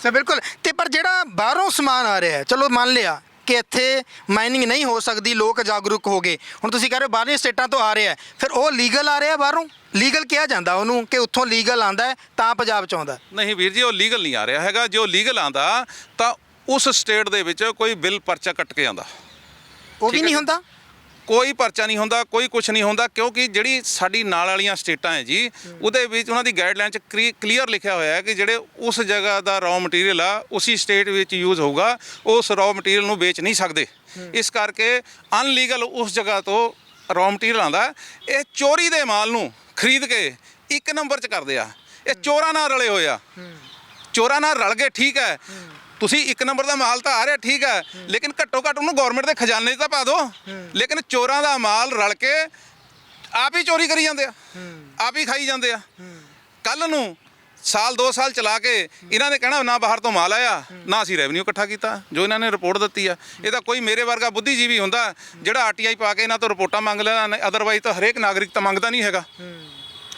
ਸੋ ਬਿਲਕੁਲ। ਤੇ ਪਰ ਜਿਹੜਾ ਬਾਹਰੋਂ ਸਮਾਨ ਆ ਰਿਹਾ, ਚਲੋ ਮੰਨ ਲਿਆ ਕਿ ਇੱਥੇ ਮਾਈਨਿੰਗ ਨਹੀਂ ਹੋ ਸਕਦੀ, ਲੋਕ ਜਾਗਰੂਕ ਹੋ ਗਏ, ਹੁਣ ਤੁਸੀਂ ਕਹਿ ਰਹੇ ਹੋ ਬਾਹਰਲੀਆਂ ਸਟੇਟਾਂ ਤੋਂ ਆ ਰਿਹਾ, ਫਿਰ ਉਹ ਲੀਗਲ ਆ ਰਿਹਾ ਬਾਹਰੋਂ? ਲੀਗਲ ਕਿਹਾ ਜਾਂਦਾ ਉਹਨੂੰ ਕਿ ਉੱਥੋਂ ਲੀਗਲ ਆਂਦਾ ਤਾਂ ਪੰਜਾਬ 'ਚ ਆਉਂਦਾ? ਨਹੀਂ ਵੀਰ ਜੀ, ਉਹ ਲੀਗਲ ਨਹੀਂ ਆ ਰਿਹਾ ਹੈਗਾ। ਜੇ ਉਹ ਲੀਗਲ ਆਂਦਾ ਤਾਂ ਉਸ ਸਟੇਟ ਦੇ ਵਿੱਚ ਕੋਈ ਬਿੱਲ ਪਰਚਾ ਕੱਟ ਕੇ ਆਂਦਾ। ਉਹ ਵੀ ਨਹੀਂ ਹੁੰਦਾ? ਕੋਈ ਪਰਚਾ ਨਹੀਂ ਹੁੰਦਾ, ਕੋਈ ਕੁਝ ਨਹੀਂ ਹੁੰਦਾ, ਕਿਉਂਕਿ ਜਿਹੜੀ ਸਾਡੀ ਨਾਲ ਵਾਲੀਆਂ ਸਟੇਟਾਂ ਹੈ ਜੀ, ਉਹਦੇ ਵਿੱਚ ਉਹਨਾਂ ਦੀ ਗਾਈਡਲਾਈਨ 'ਚ ਕਲੀਅਰ ਲਿਖਿਆ ਹੋਇਆ ਹੈ ਕਿ ਜਿਹੜੇ ਉਸ ਜਗ੍ਹਾ ਦਾ ਰॉ ਮਟੀਰੀਅਲ ਆ ਉਸੇ ਸਟੇਟ ਵਿੱਚ ਯੂਜ਼ ਹੋਊਗਾ, ਉਸ ਰॉ ਮਟੀਰੀਅਲ ਨੂੰ ਵੇਚ ਨਹੀਂ ਸਕਦੇ। ਇਸ ਕਰਕੇ ਅਨਲੀਗਲ ਉਸ ਜਗ੍ਹਾ ਤੋਂ ਰॉ ਮਟੀਰੀਅਲ ਆਉਂਦਾ। ਇਹ ਚੋਰੀ ਦੇ ਮਾਲ ਨੂੰ ਖਰੀਦ ਕੇ ਇੱਕ ਨੰਬਰ 'ਚ ਕਰਦੇ ਆ। ਇਹ ਚੋਰਾਂ ਨਾਲ ਰਲੇ ਹੋਏ ਆ, ਚੋਰਾਂ ਨਾਲ ਰਲ ਗਏ। ਠੀਕ ਹੈ, ਤੁਸੀਂ ਇੱਕ ਨੰਬਰ ਦਾ ਮਾਲ ਤਾਂ ਆ ਰਿਹਾ, ਠੀਕ ਹੈ, ਲੇਕਿਨ ਘੱਟੋ ਘੱਟ ਉਹਨੂੰ ਗਵਰਨਮੈਂਟ ਦੇ ਖਜ਼ਾਨੇ 'ਚ ਤਾਂ ਪਾ ਦਿਓ। ਲੇਕਿਨ ਚੋਰਾਂ ਦਾ ਮਾਲ ਰਲ ਕੇ ਆਪ ਹੀ ਚੋਰੀ ਕਰੀ ਜਾਂਦੇ ਆ, ਆਪ ਹੀ ਖਾਈ ਜਾਂਦੇ ਆ। ਕੱਲ ਨੂੰ ਸਾਲ 2 ਸਾਲ ਚਲਾ ਕੇ ਇਹਨਾਂ ਨੇ ਕਹਿਣਾ ਨਾ ਬਾਹਰ ਤੋਂ ਮਾਲ ਆਇਆ, ਨਾ ਅਸੀਂ ਰੈਵਨਿਊ ਇਕੱਠਾ ਕੀਤਾ, ਜੋ ਇਹਨਾਂ ਨੇ ਰਿਪੋਰਟ ਦਿੱਤੀ ਆ। ਇਹ ਤਾਂ ਕੋਈ ਮੇਰੇ ਵਰਗਾ ਬੁੱਧੀਜੀਵੀ ਹੁੰਦਾ ਜਿਹੜਾ RTI ਪਾ ਕੇ ਇਹਨਾਂ ਤੋਂ ਰਿਪੋਰਟਾਂ ਮੰਗ ਲੈਣਾ, ਅਦਰਵਾਈਜ਼ ਤਾਂ ਹਰੇਕ ਨਾਗਰਿਕ ਤਾਂ ਮੰਗਦਾ ਨਹੀਂ ਹੈਗਾ।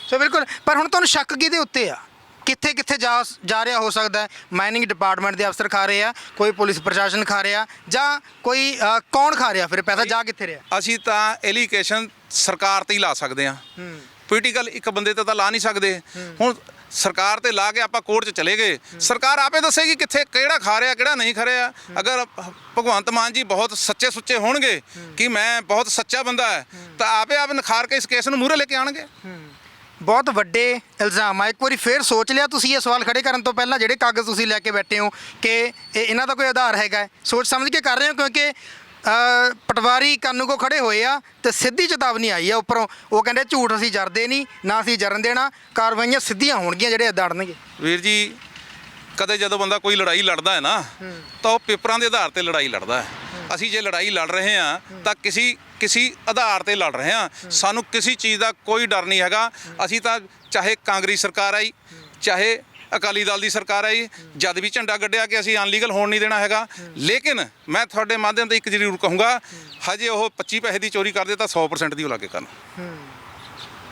ਸੋ ਬਿਲਕੁਲ। ਪਰ ਹੁਣ ਤੁਹਾਨੂੰ ਸ਼ੱਕ ਕਿਹਦੇ ਉੱਤੇ ਆ? ਕਿੱਥੇ ਕਿੱਥੇ ਜਾ ਰਿਹਾ ਹੋ ਸਕਦਾ? ਮਾਈਨਿੰਗ ਡਿਪਾਰਟਮੈਂਟ ਦੇ ਅਫਸਰ ਖਾ ਰਹੇ ਆ, ਕੋਈ ਪੁਲਿਸ ਪ੍ਰਸ਼ਾਸਨ ਖਾ ਰਿਹਾ, ਜਾਂ ਕੋਈ ਕੌਣ ਖਾ ਰਿਹਾ? ਫਿਰ ਪੈਸਾ ਜਾ ਕਿੱਥੇ ਰਿਹਾ? ਅਸੀਂ ਤਾਂ ਐਲੀਗੇਸ਼ਨ ਸਰਕਾਰ ਤੇ ਹੀ ਲਾ ਸਕਦੇ ਹਾਂ, ਪੋਲੀਟੀਕਲ ਇੱਕ ਬੰਦੇ ਤੇ ਤਾਂ ਲਾ ਨਹੀਂ ਸਕਦੇ। ਹੁਣ ਸਰਕਾਰ ਤੇ ਲਾ ਕੇ ਆਪਾਂ ਕੋਰਟ 'ਚ ਚਲੇ ਗਏ, ਸਰਕਾਰ ਆਪੇ ਦੱਸੇਗੀ ਕਿੱਥੇ ਕਿਹੜਾ ਖਾ ਰਿਹਾ ਕਿਹੜਾ ਨਹੀਂ ਖਾ ਰਿਹਾ। ਅਗਰ ਭਗਵੰਤ ਮਾਨ ਜੀ ਬਹੁਤ ਸੱਚੇ ਸੁੱਚੇ ਹੋਣਗੇ ਕਿ ਮੈਂ ਬਹੁਤ ਸੱਚਾ ਬੰਦਾ ਹੈ ਤਾਂ ਆਪੇ ਨਿਖਾਰ ਕੇ ਇਸ ਕੇਸ ਨੂੰ ਮੂਹਰੇ ਲੈ ਕੇ ਆਉਣਗੇ। ਬਹੁਤ ਵੱਡੇ ਇਲਜ਼ਾਮ ਆ। ਇੱਕ ਵਾਰੀ ਫੇਰ ਸੋਚ ਲਿਆ ਤੁਸੀਂ ਇਹ ਸਵਾਲ ਖੜੇ ਕਰਨ ਤੋਂ ਪਹਿਲਾਂ, ਜਿਹੜੇ ਕਾਗਜ਼ ਤੁਸੀਂ ਲੈ ਕੇ ਬੈਠੇ ਹੋ, ਕਿ ਇਹਨਾਂ ਦਾ ਕੋਈ ਆਧਾਰ ਹੈਗਾ? ਸੋਚ ਸਮਝ ਕੇ ਕਰ ਰਹੇ ਹੋ? ਕਿਉਂਕਿ ਪਟਵਾਰੀ ਕਾਨੂੰ ਕੋ ਖੜੇ ਹੋਏ ਆ ਤੇ ਸਿੱਧੀ ਚੇਤਾਵਨੀ ਆਈ ਆ ਉੱਪਰੋਂ, ਉਹ ਕਹਿੰਦੇ ਝੂਠ ਅਸੀਂ ਜਰਦੇ ਨਹੀਂ, ਨਾ ਅਸੀਂ ਜਰਨ ਦੇਣਾ, ਕਾਰਵਾਈਆਂ ਸਿੱਧੀਆਂ ਹੋਣਗੀਆਂ ਜਿਹੜੇ ਦੜਨਗੇ। ਵੀਰ ਜੀ, ਕਦੇ ਜਦੋਂ ਬੰਦਾ ਕੋਈ ਲੜਾਈ ਲੜਦਾ ਹੈ ਨਾ ਤਾਂ ਉਹ ਪੇਪਰਾਂ ਦੇ ਆਧਾਰ ਤੇ ਲੜਾਈ ਲੜਦਾ ਹੈ। ਅਸੀਂ ਜੇ ਲੜਾਈ ਲੜ ਰਹੇ ਹਾਂ ਤਾਂ ਕਿਸੇ ਆਧਾਰ ਤੇ ਲੜ ਰਹੇ ਹਾਂ, ਸਾਨੂੰ ਕਿਸੇ ਚੀਜ਼ ਦਾ ਕੋਈ ਡਰ ਨਹੀਂ ਹੈਗਾ। ਅਸੀਂ ਤਾਂ ਚਾਹੇ ਕਾਂਗਰਸ ਸਰਕਾਰ ਆਈ, ਚਾਹੇ ਅਕਾਲੀ ਦਲ ਦੀ ਸਰਕਾਰ ਆਈ, ਜਦ ਵੀ ਝੰਡਾ ਗੱਡਿਆ ਕਿ ਅਸੀਂ ਅਨਲੀਗਲ ਹੋਣ ਨਹੀਂ ਦੇਣਾ ਹੈਗਾ। ਲੇਕਿਨ ਮੈਂ ਤੁਹਾਡੇ ਮਾਧਿਅਮ ਤੋਂ ਇੱਕ ਜ਼ਰੂਰ ਕਹੂੰਗਾ, ਹਜੇ ਉਹ 25 ਪੈਸੇ ਦੀ ਚੋਰੀ ਕਰਦੇ ਤਾਂ 100% ਦੀ ਉਹ ਲਾਗੇ ਕਰਨ।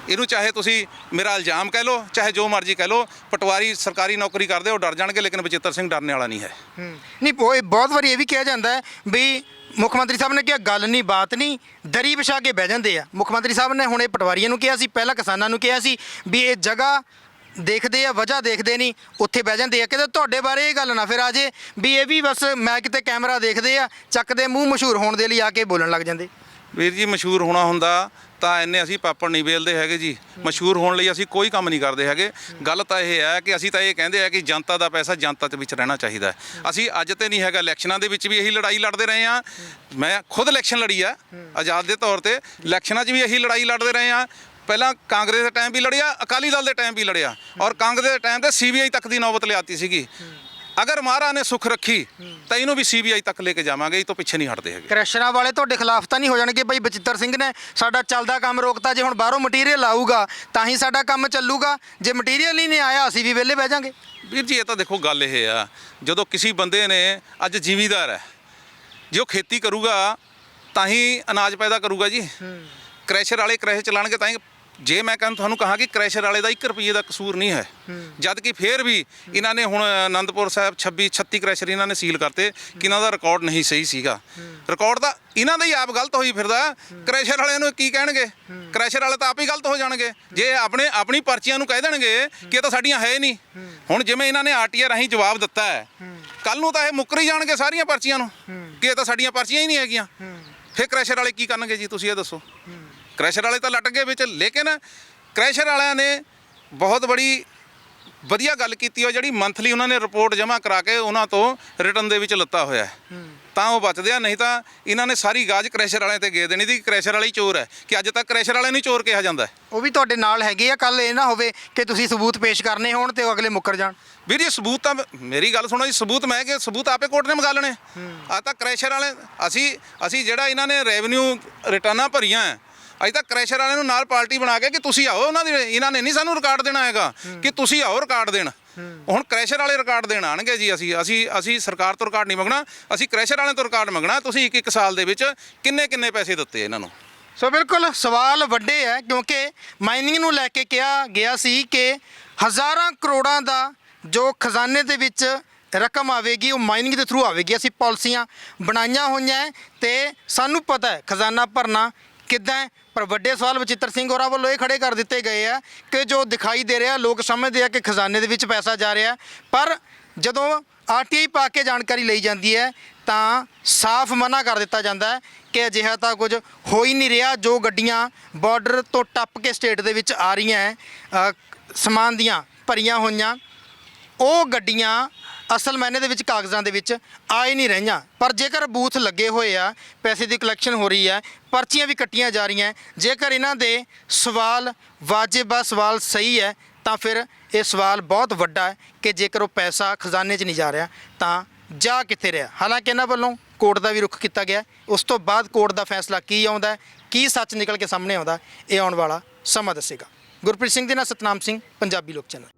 ਇਹਨੂੰ ਚਾਹੇ ਤੁਸੀਂ ਮੇਰਾ ਇਲਜ਼ਾਮ ਕਹਿ ਲਓ, ਚਾਹੇ ਜੋ ਮਰਜ਼ੀ ਕਹਿ ਲਓ, ਪਟਵਾਰੀ ਸਰਕਾਰੀ ਨੌਕਰੀ ਕਰਦੇ ਉਹ ਡਰ ਜਾਣਗੇ, ਲੇਕਿਨ ਬਚਿੱਤਰ ਸਿੰਘ ਡਰਨੇ ਵਾਲਾ ਨਹੀਂ ਹੈ। ਨਹੀਂ, ਉਹ ਬਹੁਤ ਵਾਰੀ ਇਹ ਵੀ ਕਿਹਾ ਜਾਂਦਾ ਹੈ ਵੀ ਮੁੱਖ ਮੰਤਰੀ ਸਾਹਿਬ ਨੇ ਕਿਹਾ ਗੱਲ ਨਹੀਂ ਬਾਤ ਨਹੀਂ, ਦਰੀ ਵਿਛਾ ਕੇ ਬਹਿ ਜਾਂਦੇ ਆ। ਮੁੱਖ ਮੰਤਰੀ ਸਾਹਿਬ ਨੇ ਹੁਣ ਇਹ ਪਟਵਾਰੀਆਂ ਨੂੰ ਕਿਹਾ ਸੀ, ਪਹਿਲਾਂ ਕਿਸਾਨਾਂ ਨੂੰ ਕਿਹਾ ਸੀ ਵੀ ਇਹ ਜਗ੍ਹਾ ਦੇਖਦੇ ਆ, ਵਜ੍ਹਾ ਦੇਖਦੇ ਨਹੀਂ, ਉੱਥੇ ਬਹਿ ਜਾਂਦੇ ਆ। ਕਿਤੇ ਤੁਹਾਡੇ ਬਾਰੇ ਇਹ ਗੱਲ ਨਾ ਫਿਰ ਆ ਜੇ ਵੀ ਇਹ ਵੀ ਬਸ ਮੈਂ ਕਿਤੇ ਕੈਮਰਾ ਦੇਖਦੇ ਆ, ਚੱਕਦੇ ਮੂੰਹ ਮਸ਼ਹੂਰ ਹੋਣ ਦੇ ਲਈ ਆ ਕੇ ਬੋਲਣ ਲੱਗ ਜਾਂਦੇ। ਵੀਰ ਜੀ, ਮਸ਼ਹੂਰ ਹੋਣਾ ਹੁੰਦਾ ਤਾਂ ਇੰਨੇ ਅਸੀਂ ਪਾਪੜ ਨਹੀਂ ਵੇਲਦੇ ਹੈਗੇ ਜੀ। ਮਸ਼ਹੂਰ ਹੋਣ ਲਈ ਅਸੀਂ ਕੋਈ ਕੰਮ ਨਹੀਂ ਕਰਦੇ ਹੈਗੇ। ਗੱਲ ਤਾਂ ਇਹ ਹੈ ਕਿ ਅਸੀਂ ਤਾਂ ਇਹ ਕਹਿੰਦੇ ਆ ਕਿ ਜਨਤਾ ਦਾ ਪੈਸਾ ਜਨਤਾ ਦੇ ਵਿੱਚ ਰਹਿਣਾ ਚਾਹੀਦਾ। ਅਸੀਂ ਅੱਜ ਤੇ ਨਹੀਂ ਹੈਗਾ, ਇਲੈਕਸ਼ਨਾਂ ਦੇ ਵਿੱਚ ਵੀ ਇਹੀ ਲੜਾਈ ਲੜਦੇ ਰਹੇ ਹਾਂ। ਮੈਂ ਖੁਦ ਇਲੈਕਸ਼ਨ ਲੜੀ ਆ ਆਜ਼ਾਦ ਦੇ ਤੌਰ ਤੇ, ਇਲੈਕਸ਼ਨਾਂ 'ਚ ਵੀ ਇਹੀ ਲੜਾਈ ਲੜਦੇ ਰਹੇ ਹਾਂ। ਪਹਿਲਾਂ ਕਾਂਗਰਸ ਦੇ ਟਾਈਮ ਵੀ ਲੜਿਆ, ਅਕਾਲੀ ਦਲ ਦੇ ਟਾਈਮ ਵੀ ਲੜਿਆ, ਔਰ ਕਾਂਗਰਸ ਦੇ ਟਾਈਮ ਤੇ ਸੀਬੀਆਈ ਤੱਕ ਦੀ ਨੌਬਤ ਲਿਆਤੀ ਸੀਗੀ। ਅਗਰ ਮਹਾਰਾਜ ਨੇ ਸੁੱਖ ਰੱਖੀ ਤਾਂ ਇਹਨੂੰ ਵੀ ਸੀਬੀਆਈ ਤੱਕ ਲੈ ਕੇ ਜਾਵਾਂਗੇ, ਇਹ ਤੋਂ ਪਿੱਛੇ ਨਹੀਂ ਹਟਦੇ ਹੈਗੇ। ਕ੍ਰੈਸ਼ਰਾਂ ਵਾਲੇ ਤੁਹਾਡੇ ਖਿਲਾਫ ਤਾਂ ਨਹੀਂ ਹੋ ਜਾਣਗੇ ਬਈ ਬਚਿੱਤਰ ਸਿੰਘ ਨੇ ਸਾਡਾ ਚੱਲਦਾ ਕੰਮ ਰੋਕਤਾ, ਜੇ ਹੁਣ ਬਾਹਰੋਂ ਮਟੀਰੀਅਲ ਆਊਗਾ ਤਾਂ ਹੀ ਸਾਡਾ ਕੰਮ ਚੱਲੂਗਾ, ਜੇ ਮਟੀਰੀਅਲ ਹੀ ਨਹੀਂ ਆਇਆ ਅਸੀਂ ਵੀ ਵਿਹਲੇ ਬਹਿ ਜਾਾਂਗੇ? ਵੀਰ ਜੀ ਇਹ ਤਾਂ ਦੇਖੋ ਗੱਲ ਇਹ ਆ, ਜਦੋਂ ਕਿਸੇ ਬੰਦੇ ਨੇ ਅੱਜ ਜ਼ਿਮੀਂਦਾਰ ਹੈ, ਜੇ ਉਹ ਖੇਤੀ ਕਰੂਗਾ ਤਾਂ ਹੀ ਅਨਾਜ ਪੈਦਾ ਕਰੂਗਾ ਜੀ। ਕ੍ਰੈਸ਼ਰ ਵਾਲੇ ਕ੍ਰੈਸ਼ਰ ਚਲਾਣਗੇ ਤਾਂ ਹੀ। ਜੇ ਮੈਂ ਤੁਹਾਨੂੰ ਕਹਾਂ ਕਿ ਕ੍ਰੈਸ਼ਰ ਵਾਲੇ ਦਾ 1 ਰੁਪਏ ਦਾ ਕਸੂਰ ਨਹੀਂ ਹੈ, ਜਦ ਕਿ ਫੇਰ ਵੀ ਇਹਨਾਂ ਨੇ ਹੁਣ ਆਨੰਦਪੁਰ ਸਾਹਿਬ 36 ਕ੍ਰੈਸ਼ਰ ਇਹਨਾਂ ਨੇ ਸੀਲ ਕਰਤੇ ਕਿ ਇਹਨਾਂ ਦਾ ਰਿਕਾਰਡ ਨਹੀਂ ਸਹੀ ਸੀਗਾ। ਰਿਕਾਰਡ ਤਾਂ ਇਹਨਾਂ ਦਾ ਹੀ ਆਪ ਗਲਤ ਹੋਈ ਫਿਰਦਾ, ਕ੍ਰੈਸ਼ਰ ਵਾਲਿਆਂ ਨੂੰ ਕੀ ਕਹਿਣਗੇ? ਕ੍ਰੈਸ਼ਰ ਵਾਲੇ ਤਾਂ ਆਪ ਹੀ ਗਲਤ ਹੋ ਜਾਣਗੇ ਜੇ ਆਪਣੀ ਪਰਚੀਆਂ ਨੂੰ ਕਹਿ ਦੇਣਗੇ ਕਿ ਇਹ ਤਾਂ ਸਾਡੀਆਂ ਹੈ ਨਹੀਂ। ਹੁਣ ਜਿਵੇਂ ਇਹਨਾਂ ਨੇ ਆਰਟੀਆਰ ਰਾਹੀਂ ਜਵਾਬ ਦਿੱਤਾ ਹੈ, ਕੱਲ ਨੂੰ ਤਾਂ ਇਹ ਮੁੱਕਰ ਹੀ ਜਾਣਗੇ ਸਾਰੀਆਂ ਪਰਚੀਆਂ ਨੂੰ ਕਿ ਇਹ ਤਾਂ ਸਾਡੀਆਂ ਪਰਚੀਆਂ ਹੀ ਨਹੀਂ ਹੈਗੀਆਂ। ਫਿਰ ਕ੍ਰੈਸ਼ਰ ਵਾਲੇ ਕੀ ਕਰਨਗੇ ਜੀ, ਤੁਸੀਂ ਇਹ ਦੱਸੋ? ਕ੍ਰੈਸ਼ਰ ਵਾਲੇ ਤਾਂ ਲਟ ਗਏ ਵਿੱਚ, ਲੇਕਿਨ ਕ੍ਰੈਸ਼ਰ ਵਾਲਿਆਂ ਨੇ ਬਹੁਤ ਬੜੀ ਵਧੀਆ ਗੱਲ ਕੀਤੀ ਉਹ ਜਿਹੜੀ ਮੰਥਲੀ ਉਹਨਾਂ ਨੇ ਰਿਪੋਰਟ ਜਮ੍ਹਾਂ ਕਰਾ ਕੇ ਉਹਨਾਂ ਤੋਂ ਰਿਟਰਨ ਦੇ ਵਿੱਚ ਲੱਤਾ ਹੋਇਆ ਤਾਂ ਉਹ ਬਚਦੇ ਆ, ਨਹੀਂ ਤਾਂ ਇਹਨਾਂ ਨੇ ਸਾਰੀ ਗਾਜ ਕ੍ਰੈਸ਼ਰ ਵਾਲਿਆਂ ਤੇ ਗੇ ਦੇਣੀ ਸੀ। ਕ੍ਰੈਸ਼ਰ ਵਾਲਾ ਹੀ ਚੋਰ ਹੈ ਕਿ ਅੱਜ ਤੱਕ ਕ੍ਰੈਸ਼ਰ ਵਾਲਿਆਂ ਨੂੰ ਚੋਰ ਕਿਹਾ ਜਾਂਦਾ। ਉਹ ਵੀ ਤੁਹਾਡੇ ਨਾਲ ਹੈਗੇ ਆ, ਕੱਲ ਇਹ ਨਾ ਹੋਵੇ ਕਿ ਤੁਸੀਂ ਸਬੂਤ ਪੇਸ਼ ਕਰਨੇ ਹੋਣ ਤੇ ਉਹ ਅਗਲੇ ਮੁੱਕਰ ਜਾਣ। ਵੀਰ ਜੀ ਸਬੂਤ ਤਾਂ ਮੇਰੀ ਗੱਲ ਸੁਣੋ ਜੀ, ਸਬੂਤ ਮੈਂ ਕਿ ਸਬੂਤ ਆਪੇ ਕੋਰਟ ਨੇ ਮੰਗਾ ਲੈਣੇ। ਆ ਤਾਂ ਕ੍ਰੈਸ਼ਰ ਵਾਲੇ ਅਸੀਂ ਜਿਹੜਾ ਇਹਨਾਂ ਨੇ ਰੈਵਨਿਊ ਰਿਟਰਨਾਂ ਭਰੀਆਂ ਅੱਜ ਤੱਕ ਕ੍ਰੈਸ਼ਰ ਵਾਲਿਆਂ ਨੂੰ ਨਾਲ ਪਾਰਟੀ ਬਣਾ ਕੇ ਕਿ ਤੁਸੀਂ ਆਓ, ਇਹਨਾਂ ਨੇ ਨਹੀਂ ਸਾਨੂੰ ਰਿਕਾਰਡ ਦੇਣਾ ਹੈਗਾ ਕਿ ਤੁਸੀਂ ਆਓ ਰਿਕਾਰਡ ਦੇਣ। ਹੁਣ ਕ੍ਰੈਸ਼ਰ ਵਾਲੇ ਰਿਕਾਰਡ ਦੇਣ ਆਣਗੇ ਜੀ। ਅਸੀਂ ਸਰਕਾਰ ਤੋਂ ਰਿਕਾਰਡ ਨਹੀਂ ਮੰਗਣਾ, ਅਸੀਂ ਕ੍ਰੈਸ਼ਰ ਵਾਲਿਆਂ ਤੋਂ ਰਿਕਾਰਡ ਮੰਗਣਾ। ਤੁਸੀਂ ਇੱਕ ਸਾਲ ਦੇ ਵਿੱਚ ਕਿੰਨੇ ਪੈਸੇ ਦਿੱਤੇ ਇਹਨਾਂ ਨੂੰ? ਸੋ ਬਿਲਕੁਲ ਸਵਾਲ ਵੱਡੇ ਹੈ, ਕਿਉਂਕਿ ਮਾਈਨਿੰਗ ਨੂੰ ਲੈ ਕੇ ਕਿਹਾ ਗਿਆ ਸੀ ਕਿ ਹਜ਼ਾਰਾਂ ਕਰੋੜਾਂ ਦਾ ਜੋ ਖਜ਼ਾਨੇ ਦੇ ਵਿੱਚ ਰਕਮ ਆਵੇਗੀ ਉਹ ਮਾਈਨਿੰਗ ਦੇ ਥਰੂ ਆਵੇਗੀ। ਅਸੀਂ ਪਾਲਿਸੀਆਂ ਬਣਾਈਆਂ ਹੋਈਆਂ ਤੇ ਸਾਨੂੰ ਪਤਾ ਹੈ ਖਜ਼ਾਨਾ ਭਰਨਾ ਕਿੱਦਾਂ। ਪਰ ਵੱਡੇ ਸਵਾਲ ਬਚਿੱਤਰ ਸਿੰਘ ਹੋਰਾਂ ਵੱਲੋਂ ਇਹ ਖੜੇ ਕਰ ਦਿੱਤੇ ਗਏ ਆ ਕਿ ਜੋ ਦਿਖਾਈ ਦੇ ਰਿਹਾ ਲੋਕ ਸਮਝਦੇ ਆ ਕਿ ਖਜ਼ਾਨੇ ਦੇ ਵਿੱਚ ਪੈਸਾ ਜਾ ਰਿਹਾ, ਪਰ ਜਦੋਂ ਆਰਟੀਆਈ ਪਾ ਕੇ ਜਾਣਕਾਰੀ ਲਈ ਜਾਂਦੀ ਹੈ ਤਾਂ ਸਾਫ਼ ਮਨਾ ਕਰ ਦਿੱਤਾ ਜਾਂਦਾ ਹੈ ਕਿ ਅਜਿਹਾ ਤਾਂ ਕੁਝ ਹੋ ਹੀ ਨਹੀਂ ਰਿਹਾ। ਜੋ ਗੱਡੀਆਂ ਬਾਰਡਰ ਤੋਂ ਟੱਪ ਕੇ ਸਟੇਟ ਦੇ ਵਿੱਚ ਆ ਰਹੀਆਂ ਸਮਾਨ ਦੀਆਂ ਭਰੀਆਂ ਹੋਈਆਂ, ਉਹ ਗੱਡੀਆਂ ਅਸਲ ਮਾਇਨੇ ਦੇ ਵਿੱਚ ਕਾਗਜ਼ਾਂ ਦੇ ਵਿੱਚ ਆ ਹੀ ਨਹੀਂ ਰਹੀਆਂ। ਪਰ ਜੇਕਰ ਬੂਥ ਲੱਗੇ ਹੋਏ ਆ, ਪੈਸੇ ਦੀ ਕਲੈਕਸ਼ਨ ਹੋ ਰਹੀ ਹੈ, ਪਰਚੀਆਂ ਵੀ ਕੱਟੀਆਂ ਜਾ ਰਹੀਆਂ, ਜੇਕਰ ਇਹਨਾਂ ਦੇ ਸਵਾਲ ਵਾਜਿਬ ਆ, ਸਵਾਲ ਸਹੀ ਹੈ, ਤਾਂ ਫਿਰ ਇਹ ਸਵਾਲ ਬਹੁਤ ਵੱਡਾ ਹੈ ਕਿ ਜੇਕਰ ਉਹ ਪੈਸਾ ਖਜ਼ਾਨੇ 'ਚ ਨਹੀਂ ਜਾ ਰਿਹਾ ਤਾਂ ਜਾ ਕਿੱਥੇ ਰਿਹਾ। ਹਾਲਾਂਕਿ ਇਹਨਾਂ ਵੱਲੋਂ ਕੋਰਟ ਦਾ ਵੀ ਰੁਖ ਕੀਤਾ ਗਿਆ, ਉਸ ਤੋਂ ਬਾਅਦ ਕੋਰਟ ਦਾ ਫੈਸਲਾ ਕੀ ਆਉਂਦਾ, ਕੀ ਸੱਚ ਨਿਕਲ ਕੇ ਸਾਹਮਣੇ ਆਉਂਦਾ, ਇਹ ਆਉਣ ਵਾਲਾ ਸਮਾਂ ਦੱਸੇਗਾ। ਗੁਰਪ੍ਰੀਤ ਸਿੰਘ ਦੇ ਨਾਲ ਸਤਨਾਮ ਸਿੰਘ, ਪੰਜਾਬੀ ਲੋਕ ਚੈਨਲ।